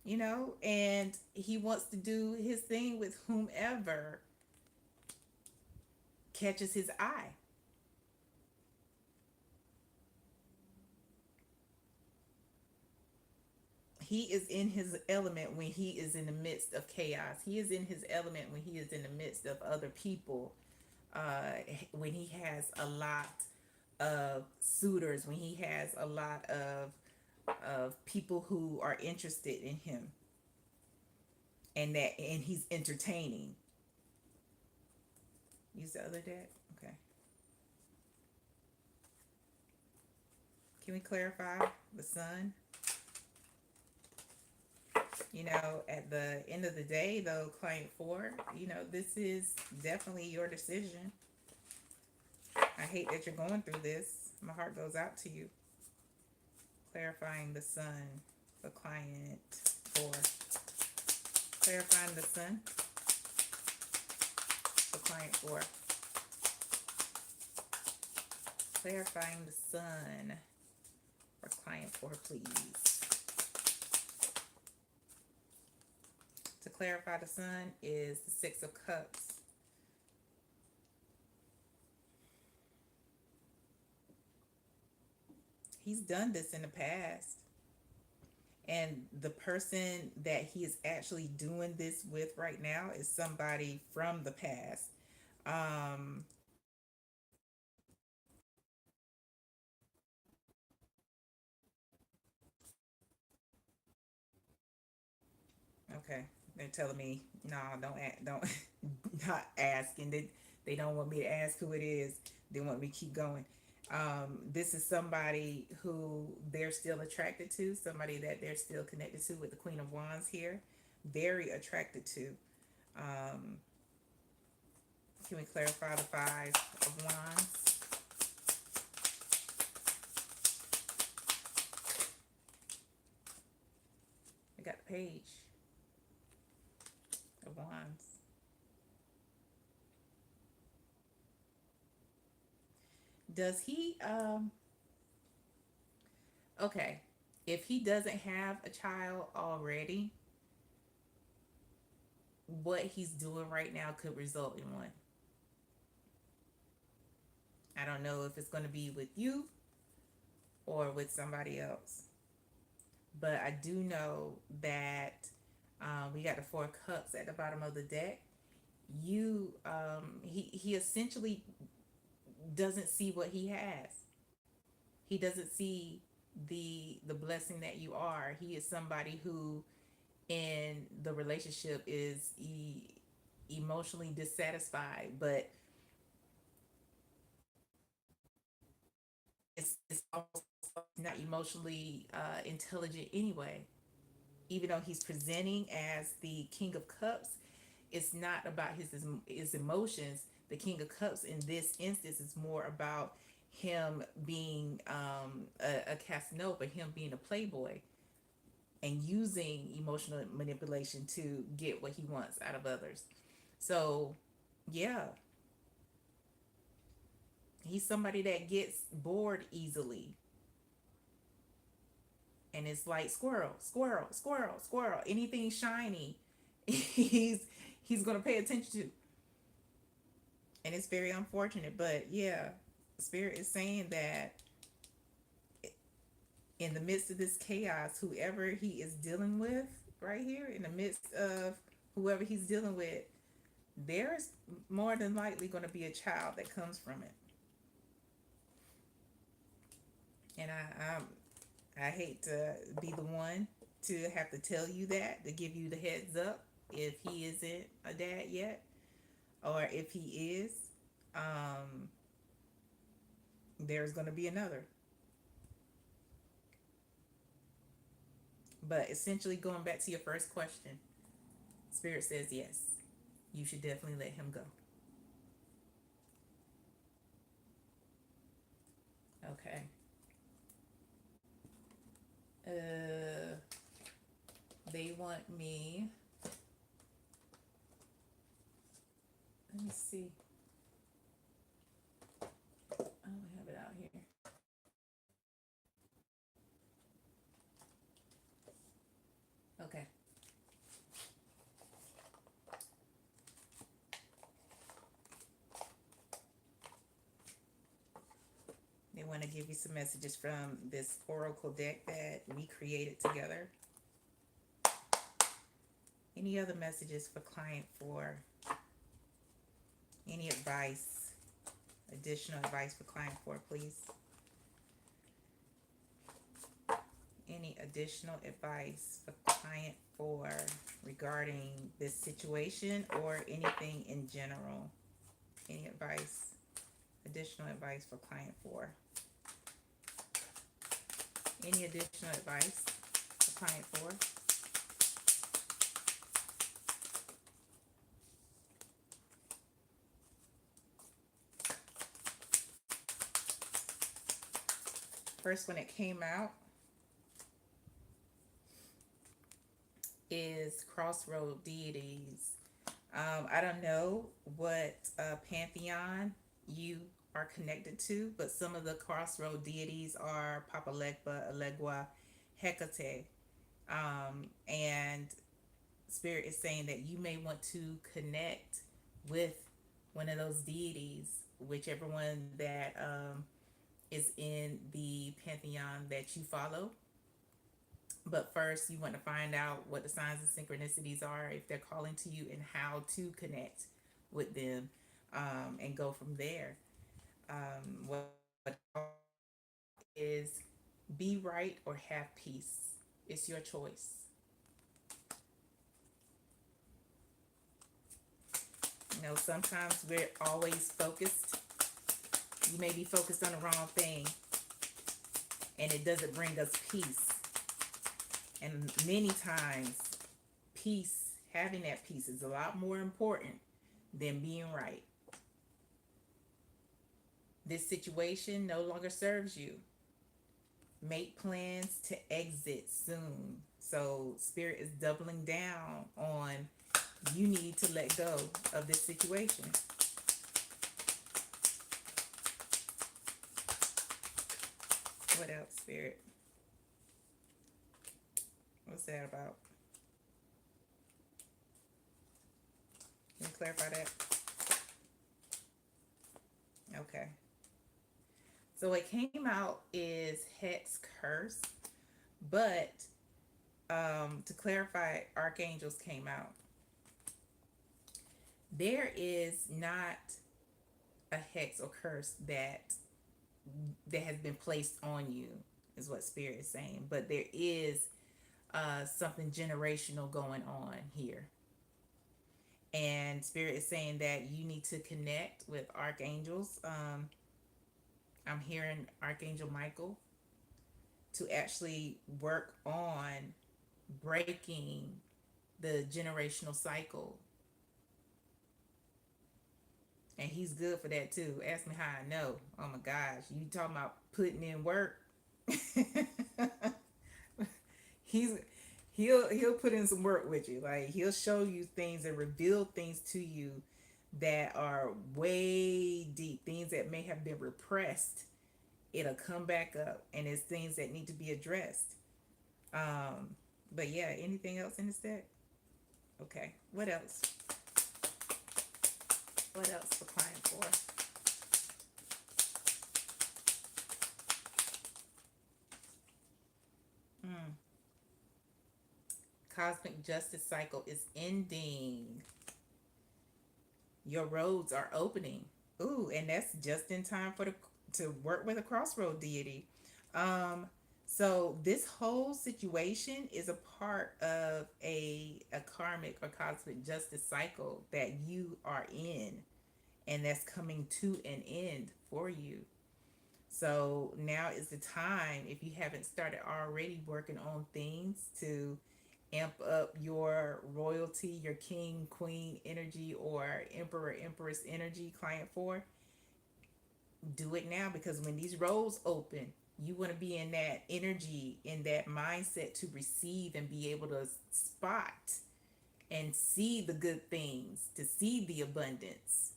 you know, and he wants to do his thing with whomever catches his eye. He is in his element when he is in the midst of chaos. He is in his element when he is in the midst of other people. When he has a lot of suitors, when he has a lot of people who are interested in him, and he's entertaining. Use the other deck. Okay. Can we clarify the sun? You know, at the end of the day, though, client 4, you know, this is definitely your decision. I hate that you're going through this. My heart goes out to you. Clarifying the sun for client 4. Clarifying the sun for client 4. Clarifying the sun for client 4, please. To clarify the sun is the 6 of Cups. He's done this in the past. And the person that he is actually doing this with right now is somebody from the past. Um, okay, they're telling me no, don't not asking. They don't want me to ask who it is. They want me to keep going. This is somebody who they're still attracted to, somebody that they're still connected to with the Queen of Wands here. Very attracted to. Um, can we clarify the Five of Wands? We got the Page of Wands. Does he okay, if he doesn't have a child already, what he's doing right now could result in one. I don't know if it's going to be with you or with somebody else, but I do know that we got the 4 of Cups at the bottom of the deck. He essentially doesn't see what he has. He doesn't see the blessing that you are. He is somebody who in the relationship is emotionally dissatisfied, but it's also not emotionally intelligent anyway. Even though he's presenting as the King of Cups, it's not about his emotions. The King of Cups in this instance is more about him being a Casanova, him being a playboy, and using emotional manipulation to get what he wants out of others. So, yeah, he's somebody that gets bored easily, and it's like squirrel, squirrel, squirrel, squirrel. Anything shiny, he's he's gonna pay attention to, and it's very unfortunate. But yeah, Spirit is saying that in the midst of this chaos, whoever he is dealing with right here, in the midst of whoever he's dealing with, there's more than likely going to be a child that comes from it. And I hate to be the one to have to tell you that, to give you the heads up if he isn't a dad yet, or if he is, um, there's going to be another. But essentially, going back to your first question, Spirit says yes, you should definitely let him go. Okay. Uh, they want me. Let me see. I don't have it out here. Okay. They want to give you some messages from this oracle deck that we created together. Any other messages for client four? Any advice, additional advice for client four, please? Any additional advice for client four regarding this situation or anything in general? Any advice, additional advice for client four? Any additional advice for client four? First one that came out is Crossroad Deities. I don't know what pantheon you are connected to, but some of the Crossroad deities are Papa Legba, Alegua, Hecate. And Spirit is saying that you may want to connect with one of those deities, whichever one that is in the pantheon that you follow. But first, you want to find out what the signs and synchronicities are, if they're calling to you, and how to connect with them, and go from there. What is be right or have peace? It's your choice. You know, sometimes we're always focused. You may be focused on the wrong thing, and it doesn't bring us peace. And many times, peace, having that peace, is a lot more important than being right. This situation no longer serves you. Make plans to exit soon. So, Spirit is doubling down on you need to let go of this situation. What else, Spirit? What's that about? Can you clarify that? Okay. So what came out is hex curse, but to clarify, archangels came out. There is not a hex or curse that has been placed on you, is what Spirit is saying. But there is something generational going on here. And Spirit is saying that you need to connect with archangels. I'm hearing Archangel Michael to actually work on breaking the generational cycle. And he's good for that too. Ask me how I know. Oh my gosh, you talking about putting in work? he's he'll put in some work with you. Like he'll show you things and reveal things to you that are way deep, things that may have been repressed. It'll come back up, and it's things that need to be addressed. Um, but yeah, anything else in this deck? Okay, what else? What else for client four? Mm. Cosmic justice cycle is ending. Your roads are opening. Ooh, and that's just in time for the to work with a crossroad deity. Um, so this whole situation is a part of a karmic or cosmic justice cycle that you are in, and that's coming to an end for you. So now is the time, if you haven't started already working on things to amp up your royalty, your king, queen energy, or emperor, empress energy, client four, do it now, because when these roads open, you want to be in that energy, in that mindset to receive and be able to spot and see the good things, to see the abundance,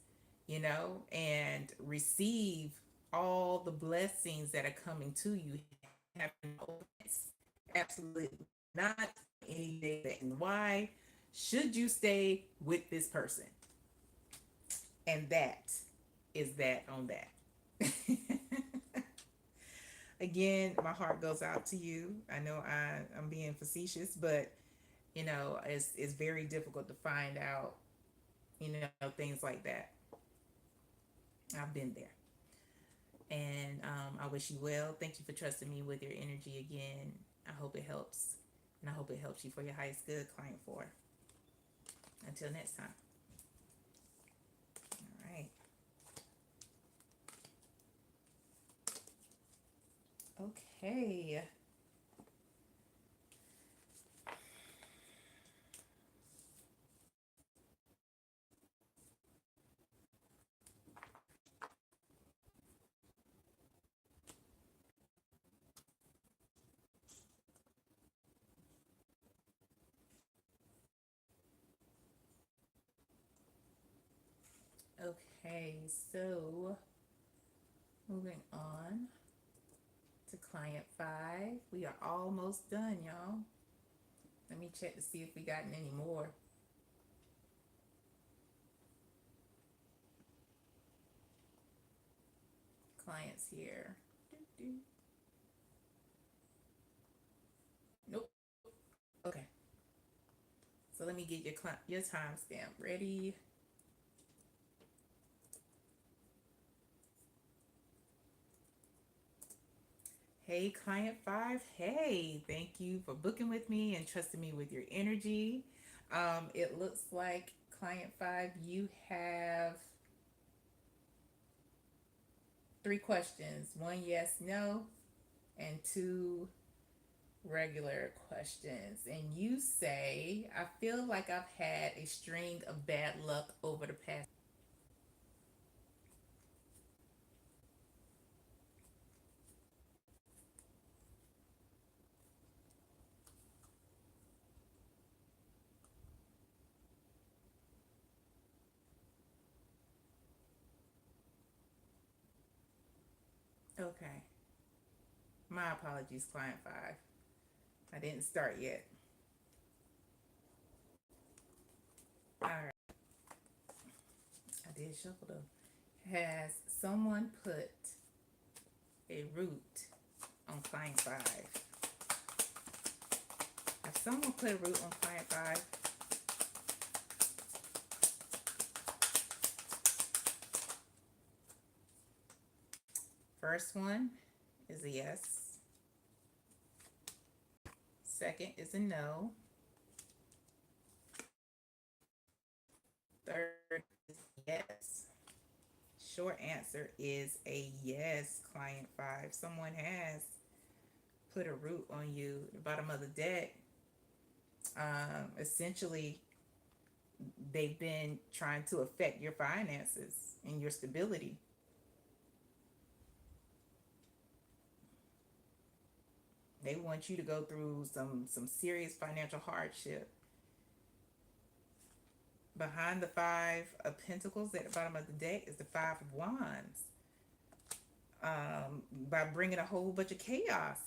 and receive all the blessings that are coming to you. Having absolutely not any data. And why should you stay with this person? And that is that on that. Again, my heart goes out to you. I know I'm being facetious, but it's very difficult to find out, things like that. I've been there. And I wish you well. Thank you for trusting me with your energy again. I hope it helps. And I hope it helps you for your highest good, client four. Until next time. All right. Okay. Okay, so moving on to client five. We are almost done, y'all. Let me check to see if we gotten any more clients here. Nope. Okay. So let me get your timestamp ready. Hey, client five. Hey, thank you for booking with me and trusting me with your energy. It looks like client five, you have three questions: one yes, no, and two regular questions. And you say, I feel like I've had a string of bad luck over the past. Okay. My apologies, client five. I didn't start yet. All right. I did shuffle though. Has someone put a root on client five? If someone put a root on client five, first one is a yes. Second is a no. short answer is a yes, client five. Someone has put a root on you. The bottom of the deck, essentially, they've been trying to affect your finances and your stability. They want you to go through some serious financial hardship. Behind the five of pentacles at the bottom of the deck is the five of wands. By bringing a whole bunch of chaos,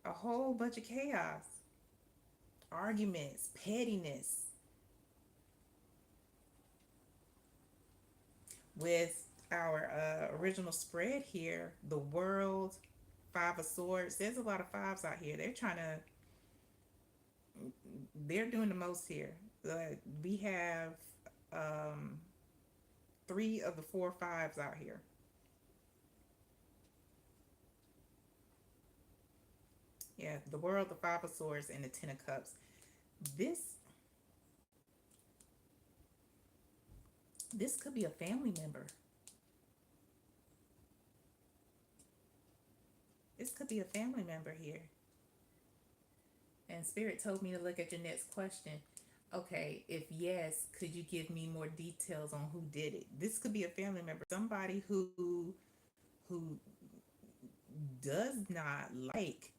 a whole bunch of chaos, arguments, pettiness. With our original spread here, the world, five of swords. There's a lot of fives out here. They're doing the most here. We have um, three of the four fives out here. Yeah, the world, the five of swords, and the 10 of cups. This this could be a family member. This could be a family member here. And Spirit told me to look at your next question. Okay, if yes, could you give me more details on who did it? This could be a family member, somebody who does not like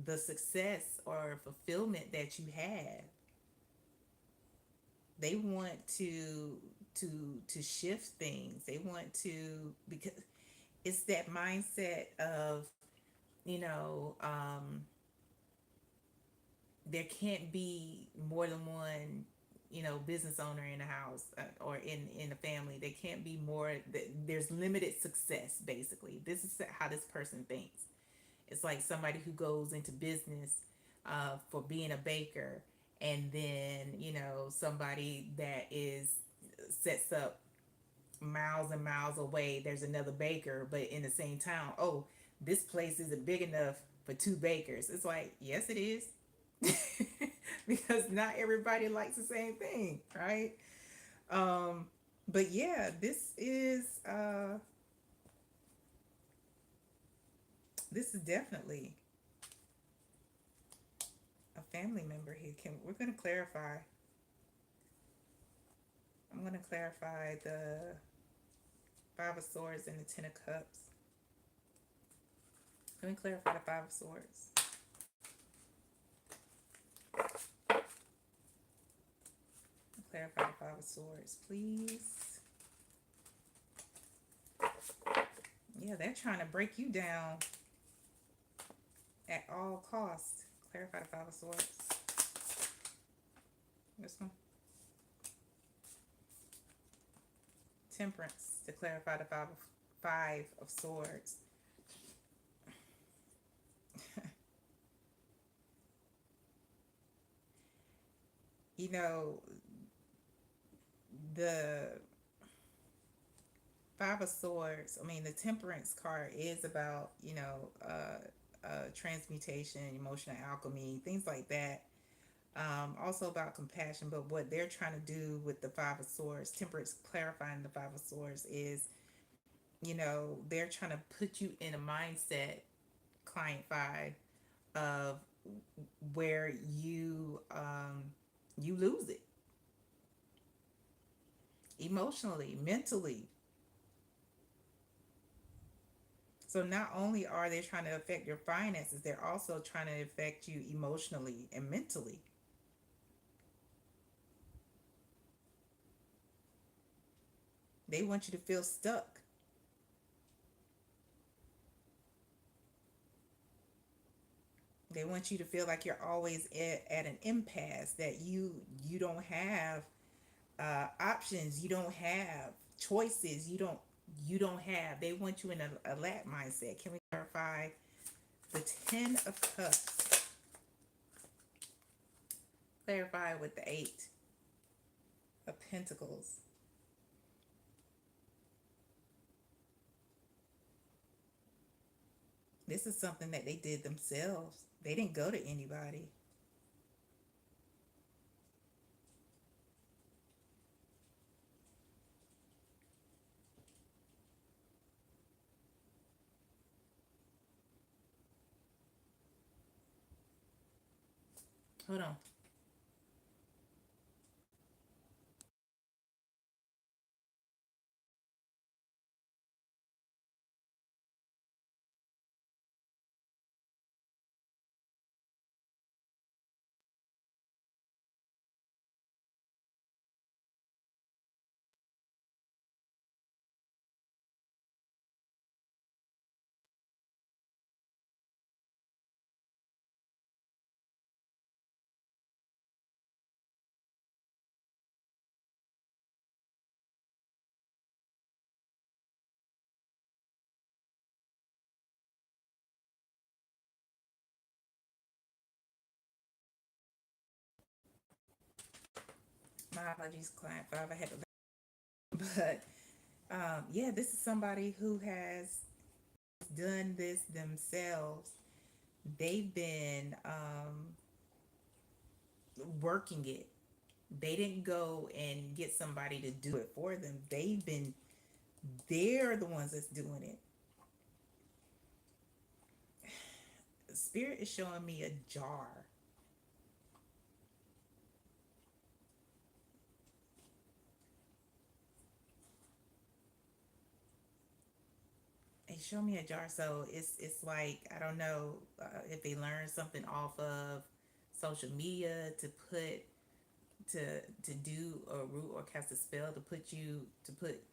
the success or fulfillment that you have. They want to shift things. They want to, because it's that mindset of, you know, there can't be more than one, business owner in a house, or in a family. There can't be more. There's limited success, basically. This is how this person thinks. It's like somebody who goes into business for being a baker, and then somebody that is sets up miles and miles away. There's another baker, but in the same town. Oh, this place isn't big enough for two bakers. It's like, yes, it is. Because not everybody likes the same thing, right? Um, but yeah, this is definitely a family member here. We're gonna clarify. I'm gonna clarify the Five of Swords and the 10 of Cups. Let me clarify the Five of Swords. Clarify the Five of Swords, please. Yeah, they're trying to break you down at all costs. Clarify the Five of Swords. This one. Temperance, to clarify the Five of Swords. You know, the Five of Swords, I mean, the Temperance card is about, transmutation, emotional alchemy, things like that. Also about compassion, but what they're trying to do with the Five of Swords, Temperance clarifying the Five of Swords, is, they're trying to put you in a mindset, client five, of where you lose it emotionally, mentally. So not only are they trying to affect your finances, they're also trying to affect you emotionally and mentally. They want you to feel stuck. They want you to feel like you're always at an impasse, that you don't have options, you don't have choices, you don't have. They want you in a lack mindset. Can we clarify the 10 of Cups? Clarify with the 8 of Pentacles. This is something that they did themselves. They didn't go to anybody. Hold on. My apologies, client five. I had to, but yeah, this is somebody who has done this themselves. They've been working it. They didn't go and get somebody to do it for them. They're the ones that's doing it. Spirit is showing me a jar. They show me a jar, so it's like I don't know if they learned something off of social media to put to do a root or cast a spell to put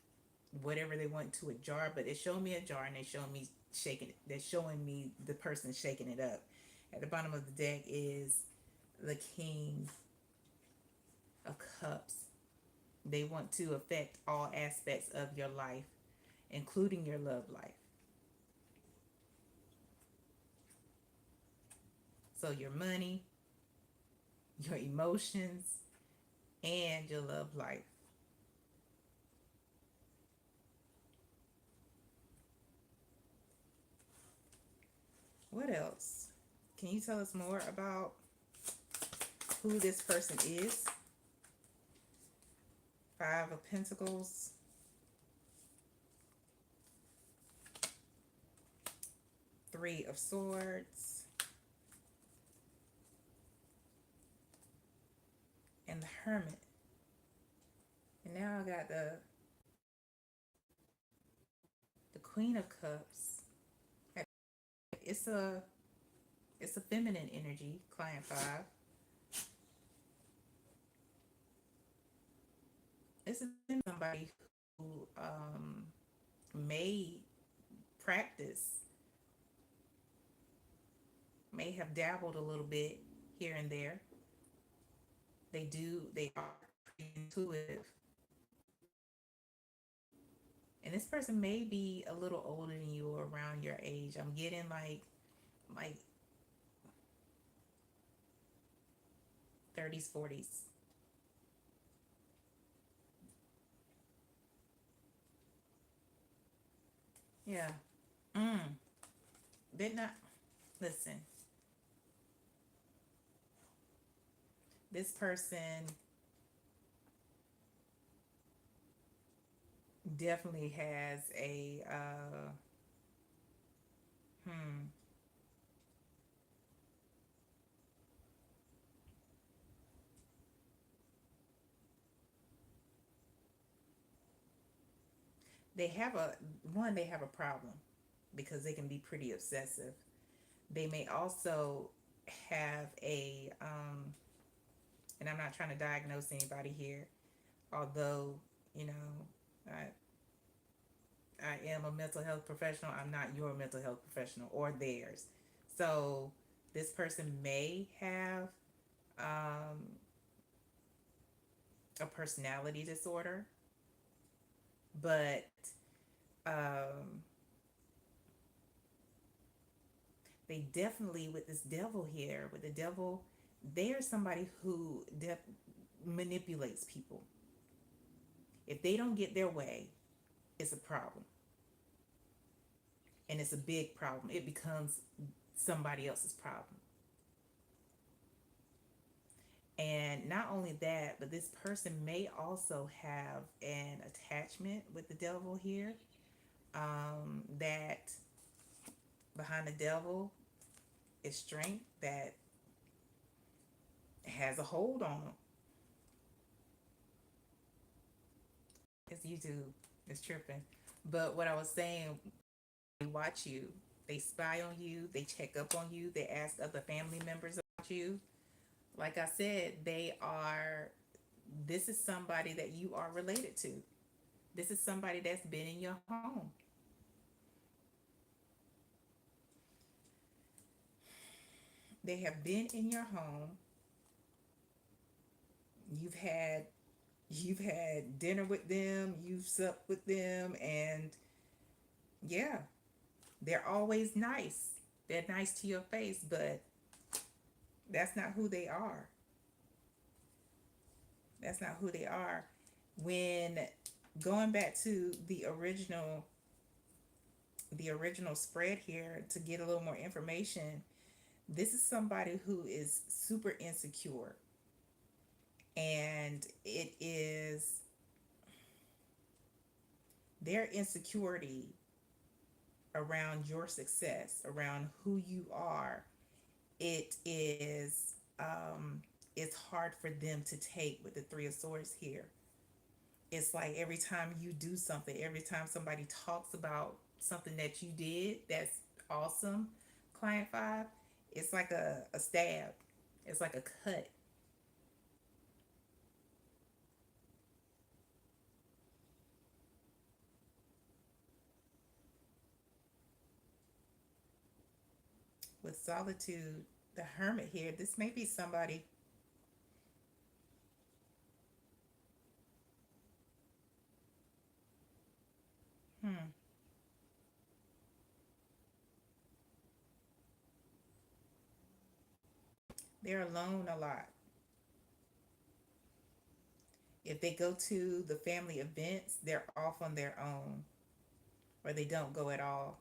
whatever they want to a jar. But they show me a jar and they show me shaking it. They're showing me the person shaking it up. At the bottom of the deck is the King of Cups. They want to affect all aspects of your life, including your love life. So your money, your emotions, and your love life. What else? Can you tell us more about who this person is? Five of Pentacles, Three of Swords, and the Hermit. And now I got the Queen of Cups. It's a it's a feminine energy, client five. This is somebody who may practice, may have dabbled a little bit here and there. They are intuitive. And this person may be a little older than you or around your age. I'm getting like 30s, 40s. Yeah. Mm. They're not listen. This person definitely has a hmm they have a they have a problem because they can be pretty obsessive. They may also have a and I'm not trying to diagnose anybody here, although, you know, I am a mental health professional. I'm not your mental health professional or theirs. So this person may have um, a personality disorder, but um, they definitely, with this devil here, with the devil, they are somebody who manipulates people. If they don't get their way, it's a problem. And it's a big problem. It becomes somebody else's problem. And not only that, but this person may also have an attachment with the devil here. That behind the devil is strength. That has a hold on them. It's YouTube. It's tripping. But what I was saying, they watch you. They spy on you. They check up on you. They ask other family members about you. Like I said, they are, this is somebody that you are related to. This is somebody that's been in your home. They have been in your home. You've had you've had dinner with them, you've supped with them, and yeah, they're always nice. They're nice to your face, but that's not who they are. That's not who they are. When going back to the original spread here to get a little more information, this is somebody who is super insecure, and it is their insecurity around your success, around who you are. It is it's hard for them to take with the three of swords here. It's like every time you do something, every time somebody talks about something that you did that's awesome, client five, it's like a stab. It's like a cut. With solitude, the hermit here, this may be somebody, hmm, they're alone a lot. If they go to the family events, they're off on their own, or they don't go at all.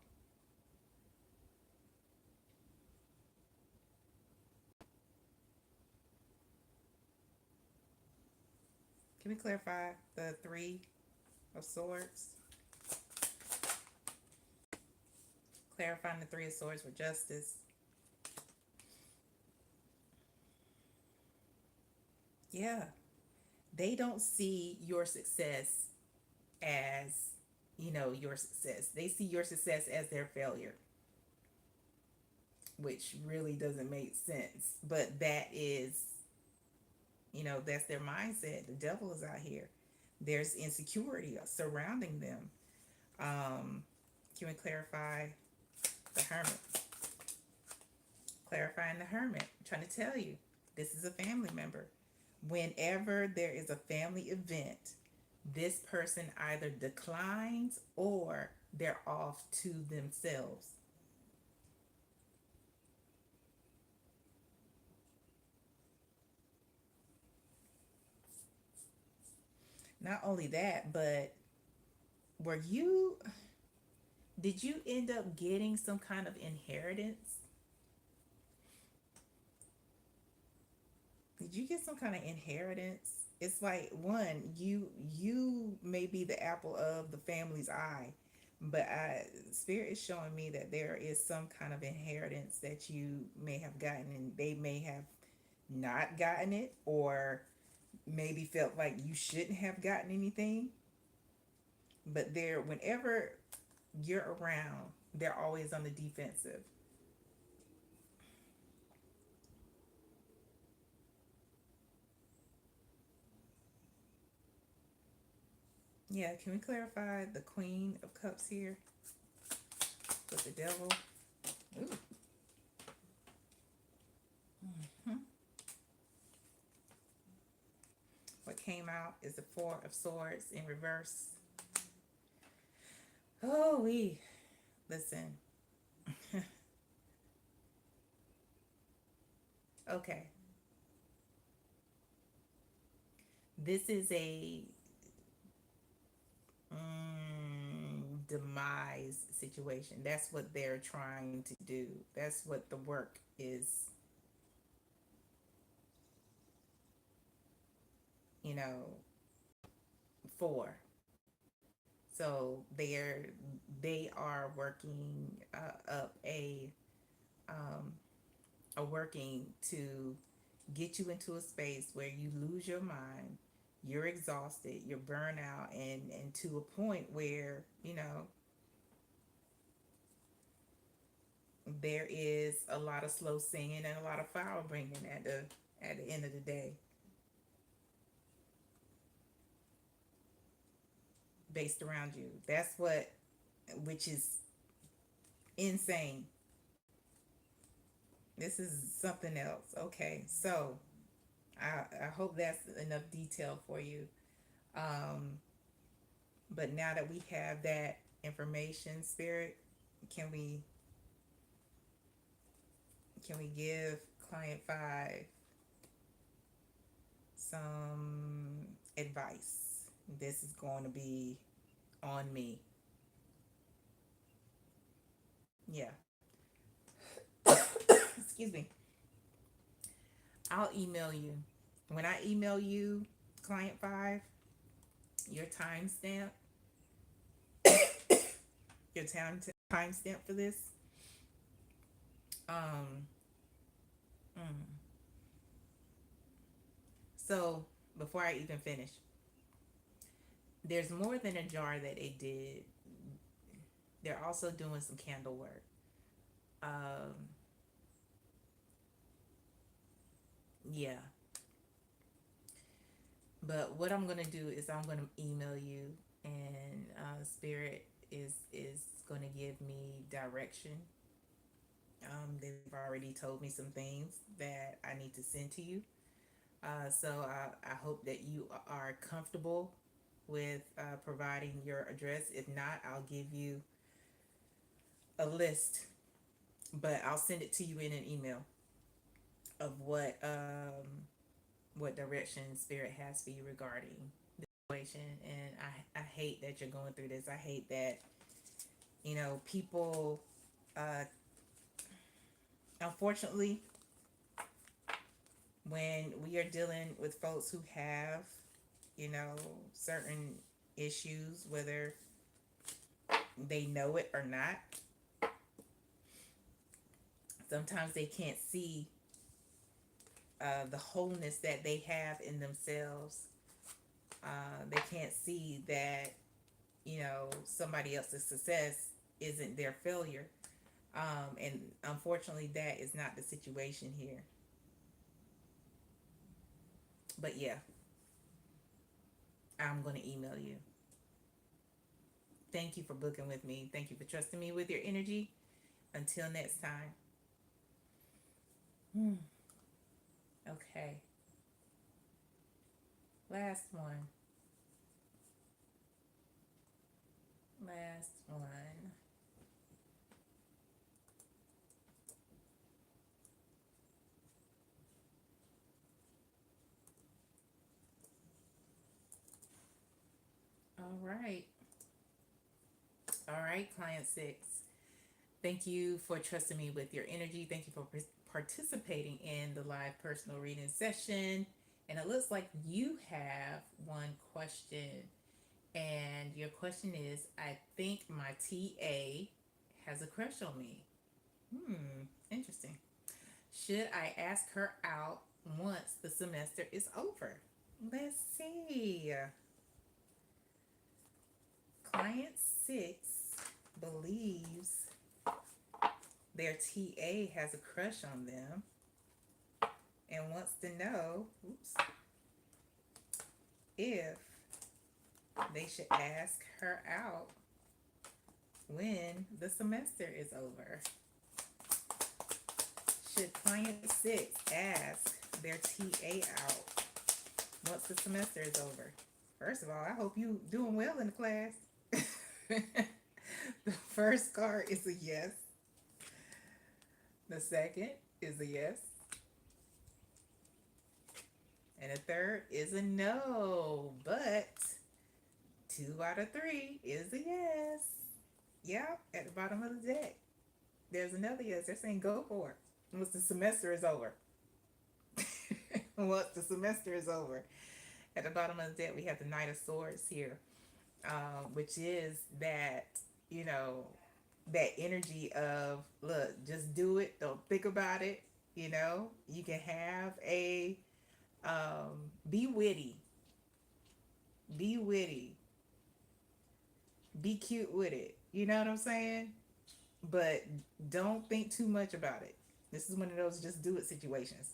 Can we clarify the three of swords? Clarifying the three of swords with justice. Yeah, they don't see your success as, your success. They see your success as their failure, which really doesn't make sense. But that is, that's their mindset. The devil is out here. There's insecurity surrounding them. Can we clarify the hermit? Clarifying the hermit. I'm trying to tell you, this is a family member. Whenever there is a family event, this person either declines or they're off to themselves. Not only that, but were you, did you end up getting some kind of inheritance? Did you get some kind of inheritance? It's like, one, you may be the apple of the family's eye, but spirit is showing me that there is some kind of inheritance that you may have gotten, and they may have not gotten it, or maybe felt like you shouldn't have gotten anything. But they're, whenever you're around, they're always on the defensive. Yeah, can we clarify the Queen of Cups here with the devil? Ooh. Hmm. What came out is the Four of Swords in reverse. Oh, we listen. Okay, this is a demise situation. That's what they're trying to do. That's what the work is, you know, for. So they are working up um, a working to get you into a space where you lose your mind, you're exhausted, you're burnt out, and to a point where, there is a lot of slow singing and a lot of fire bringing at the end of the day, based around you. That's what, which is insane. This is something else. Okay, so I hope that's enough detail for you. Um, but now that we have that information, Spirit, can we can we give client five some advice? This is going to be on me. Yeah. Excuse me. I'll email you. When I email you, client five, your timestamp, your timestamp for this. Um, mm. So before I even finish, there's more than a jar that they did. They're also doing some candle work. Um, yeah. But what I'm gonna do is I'm gonna email you, and Spirit is gonna give me direction. They've already told me some things that I need to send to you. So I hope that you are comfortable with providing your address. If not, I'll give you a list, but I'll send it to you in an email of what direction Spirit has for you regarding the situation. And I hate that you're going through this. I hate that people. Uh, Unfortunately, when we are dealing with folks who have you know certain issues, whether they know it or not, sometimes they can't see the wholeness that they have in themselves. They can't see that somebody else's success isn't their failure. And unfortunately, that is not the situation here. But yeah, I'm going to email you. Thank you for booking with me. Thank you for trusting me with your energy. Until next time. Hmm. Okay. Last one. Last one. All right. All right, client six. Thank you for trusting me with your energy. Thank you for participating in the live personal reading session. And it looks like you have one question. And your question is, I think my TA has a crush on me. Interesting. Should I ask her out once the semester is over? Let's see. Client six believes their TA has a crush on them and wants to know, if they should ask her out when the semester is over. Should client six ask their TA out once the semester is over? First of all, I hope you doing well in the class. The first card is a yes. The second is a yes. And the third is a no. But 2 out of 3 is a yes. Yep, at the bottom of the deck. There's another yes. They're saying go for it. Once the semester is over. Once the semester is over. At the bottom of the deck, we have the Knight of Swords here, which is that, you know, that energy of, look, just do it. Don't think about it. You can have a be witty, be witty, be cute with it. You know what I'm saying? But don't think too much about it. This is one of those just do it situations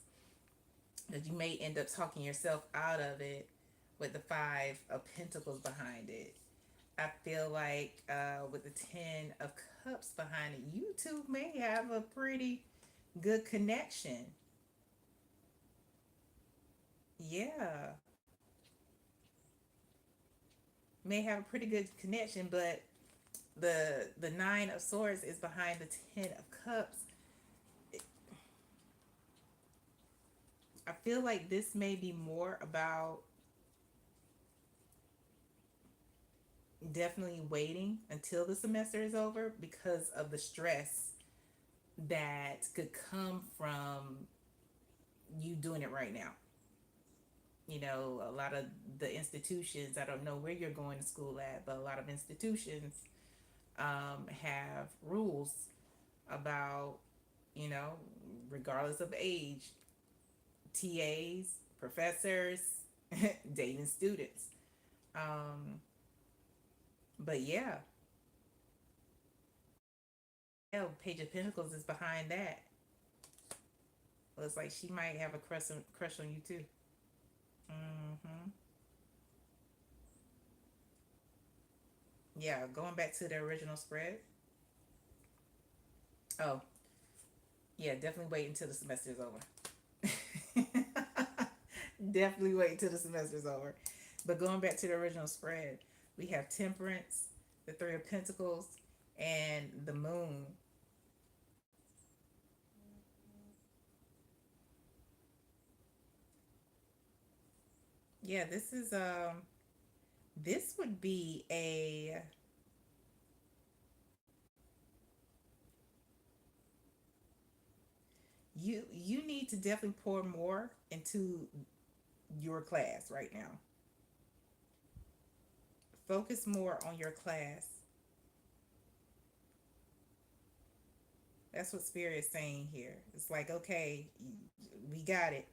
that you may end up talking yourself out of it with the five of pentacles behind it. I feel like with the 10 of cups behind it, you two may have a pretty good connection. Yeah, may have a pretty good connection, but the 9 of swords is behind the 10 of cups. I feel like this may be more about definitely waiting until the semester is over because of the stress that could come from you doing it right now. A lot of the institutions, I don't know where you're going to school at, but a lot of institutions have rules about, you know, regardless of age, TAs, professors, dating students. Um, but yeah, yeah, Page of Pentacles is behind that. Looks like she might have a crush on you too. Hmm. Yeah, going back to the original spread. Oh, yeah, definitely wait until the semester is over. Definitely wait until the semester's over. But going back to the original spread, we have Temperance, the Three of Pentacles, and the Moon. Yeah, this would be a you need to definitely pour more into your class right now. Focus more on your class. That's what Spirit is saying here. It's like, okay, we got it.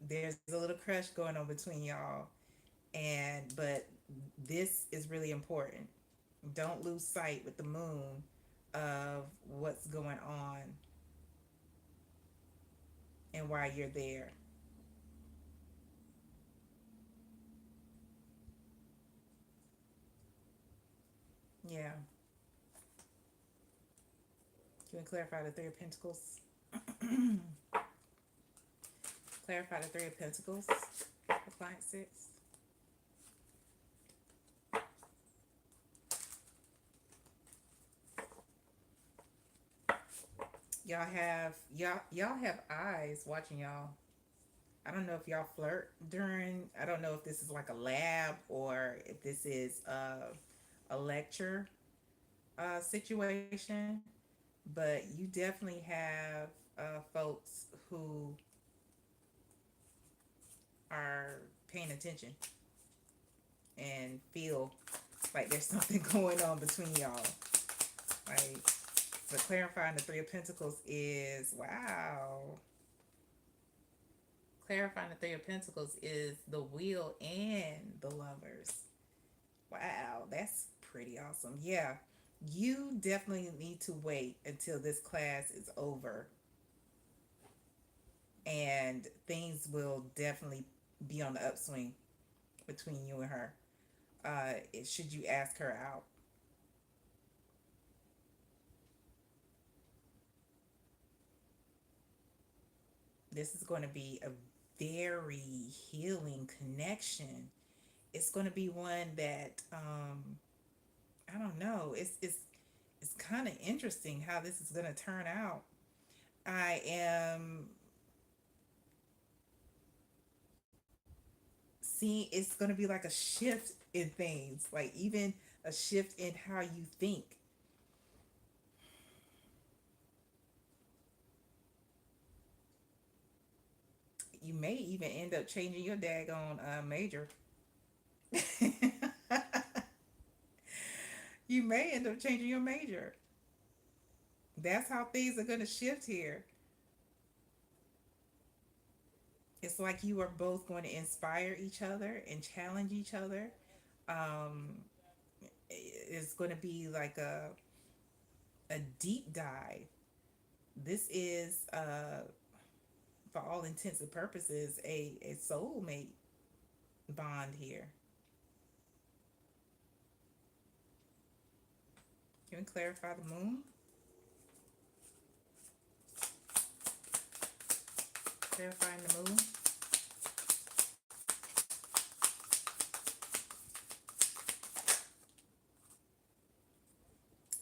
There's a little crush going on between y'all, but this is really important. Don't lose sight with the moon of what's going on and why you're there. Yeah. Can we clarify the Three of Pentacles? Clarify the Three of Pentacles for client six. Y'all have eyes watching y'all. I don't know if y'all flirt during. I don't know if this is like a lab or if this is a lecture situation, but you definitely have folks who are paying attention and feel like there's something going on between y'all. Like, but clarifying the Three of Pentacles is wow. Clarifying the Three of Pentacles is the Wheel and the Lovers. Wow, that's pretty awesome. Yeah, you definitely need to wait until this class is over and things will definitely be on the upswing between you and her. Should you ask her out? This is going to be a very healing connection. It's going to be one that I don't know. It's kind of interesting how this is going to turn out. I am seeing it's going to be like a shift in things, like even a shift in how you think. You may even end up changing your daggone major. You may end up changing your major. That's how things are going to shift here. It's like you are both going to inspire each other and challenge each other. Um, it's going to be like a deep dive. This is, for all intents and purposes, a soulmate bond here. Can we clarify the moon? Clarifying the moon.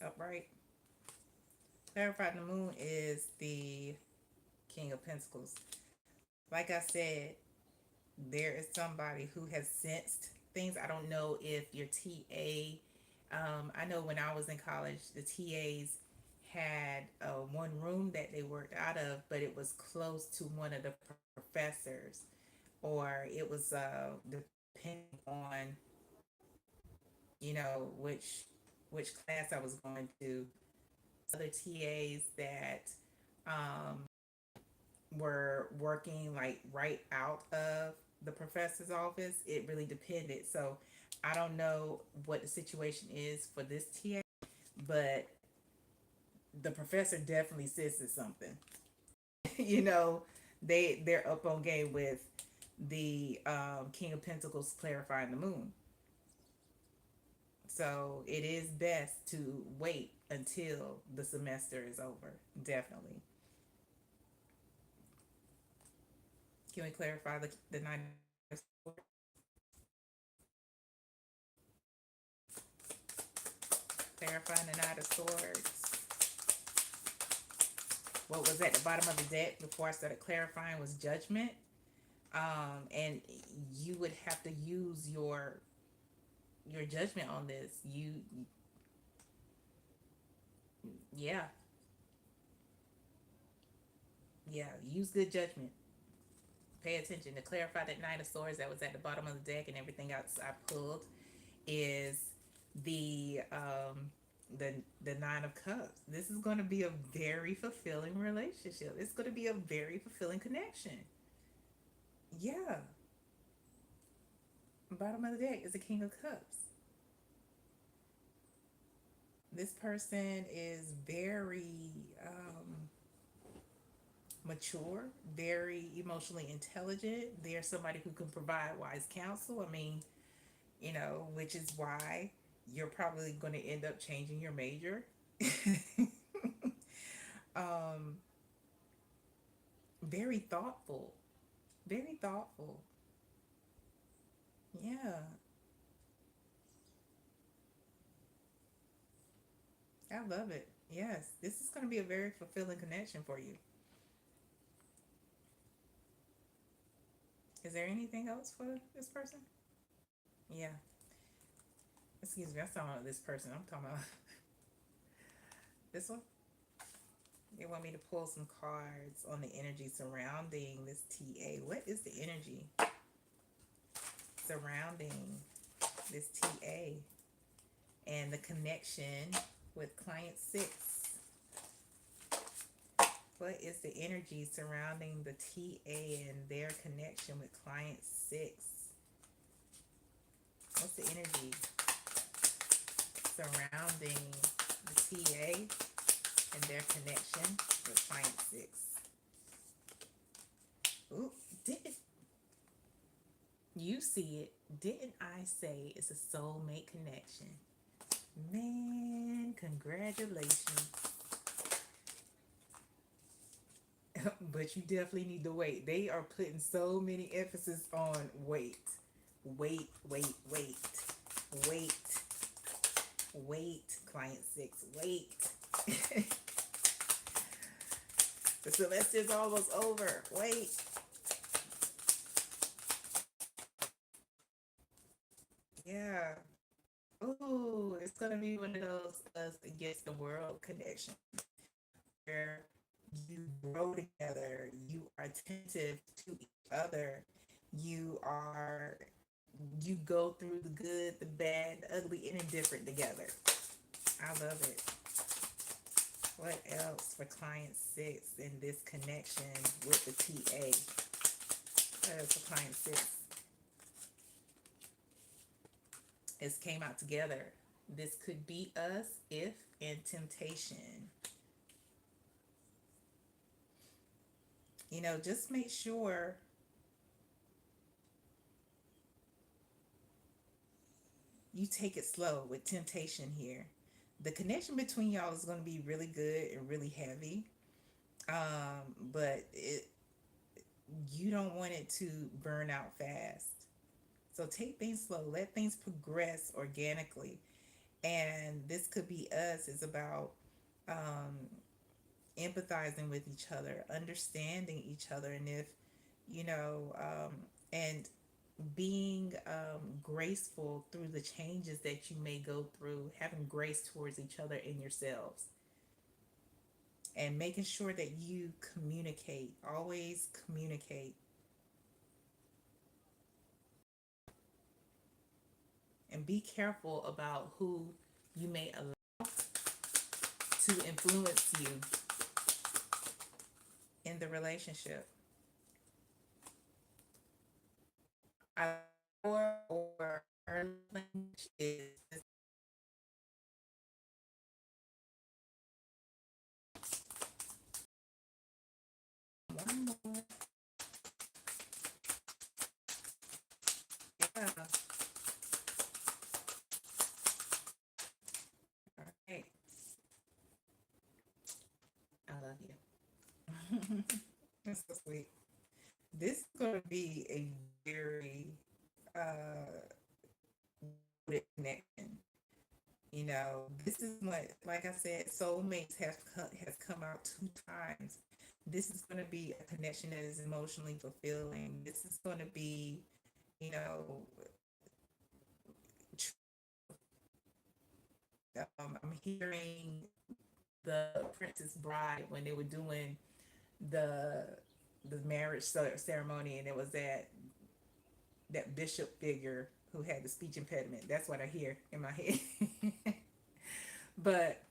Upright. Clarifying the moon is the King of Pentacles. Like I said, there is somebody who has sensed things. I don't know if your TA, I know when I was in college, the TAs had one room that they worked out of, but it was close to one of the professors, or it was depending on, which class I was going to. Other TAs that um, were working like right out of the professor's office. It really depended. So I don't know what the situation is for this TA, but the professor definitely senses something. you know, they're up on game with the King of Pentacles clarifying the moon. So it is best to wait until the semester is over. Definitely. Can we clarify the nine of swords? Clarifying the Knight of Swords. What was at the bottom of the deck before I started clarifying was Judgment. And you would have to use your judgment on this. Yeah, yeah, use good judgment. Pay attention to clarify that Nine of Swords that was at the bottom of the deck, and everything else I pulled is the um the the Nine of Cups. This is going to be a very fulfilling relationship. It's going to be a very fulfilling connection. Yeah, bottom of the deck is the King of Cups. This person is very mature, very emotionally intelligent. They're somebody who can provide wise counsel. I mean, which is why you're probably going to end up changing your major. um, very thoughtful, very thoughtful. Yeah, I love it. Yes, this is going to be a very fulfilling connection for you. Is there anything else for this person? Yeah. Excuse me, I'm talking about this person. I'm talking about this one. They want me to pull some cards on the energy surrounding this TA. What is the energy surrounding this TA and the connection with client six? What is the energy surrounding the TA and their connection with client six? What's the energy surrounding the TA and their connection with client six? Ooh, did you see it? Didn't I say it's a soulmate connection? Man, congratulations. But you definitely need to wait. They are putting so many emphasis on wait. Wait, wait, wait. Wait. Wait, client six. Wait. The semester's almost over. Wait. Yeah. Ooh, it's gonna be one of those us against the world connection where you grow together, you are attentive to each other, you are you go through the good, the bad, the ugly, and indifferent together. I love it. What else for client six in this connection with the TA? because the client six is came out together. This could be us if in temptation. Just make sure you take it slow with temptation here. The connection between y'all is going to be really good and really heavy. But you don't want it to burn out fast. So take things slow, let things progress organically. And this could be us, is about um, empathizing with each other, understanding each other, and if, and being graceful through the changes that you may go through, having grace towards each other and yourselves, and making sure that you communicate, always communicate, and be careful about who you may allow to influence you in the relationship. Or our language is one more. Yeah. All right. I love you. That's so sweet. This is going to be a very good connection. This is what, like I said, soulmates has come out two times. This is going to be a connection that is emotionally fulfilling. This is going to be, you know, I'm hearing the Princess Bride when they were doing the marriage ceremony, and it was that bishop figure who had the speech impediment. That's what I hear in my head. But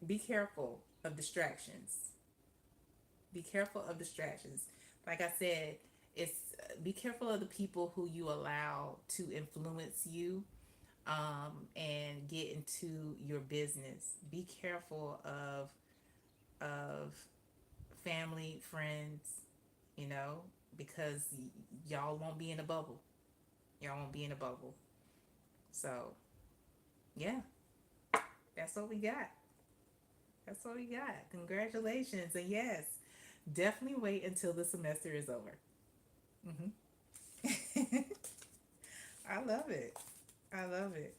be careful of distractions. Be careful of distractions. Like I said, it's be careful of the people who you allow to influence you and get into your business. Be careful of family, friends, you know, because y'all won't be in a bubble. Y'all won't be in a bubble. So yeah, that's what we got. That's what we got. Congratulations, and yes, definitely wait until the semester is over. Hmm. I love it. I love it.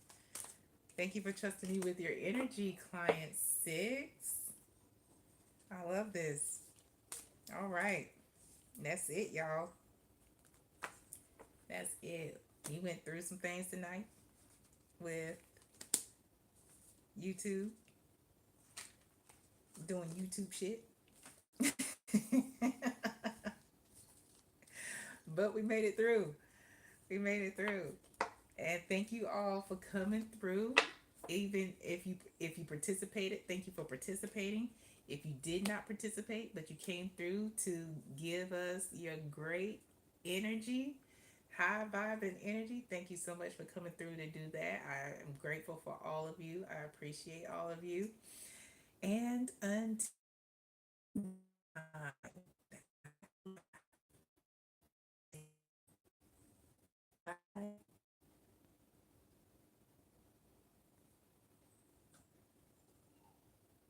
Thank you for trusting me with your energy, client six. I love this. All right. That's it, y'all. That's it. We went through some things tonight with YouTube, doing YouTube shit. But we made it through. We made it through. And thank you all for coming through. Even if you participated, thank you for participating. If you did not participate but you came through to give us your great energy, high vibe and energy, thank you so much for coming through to do that. I am grateful for all of you. I appreciate all of you. And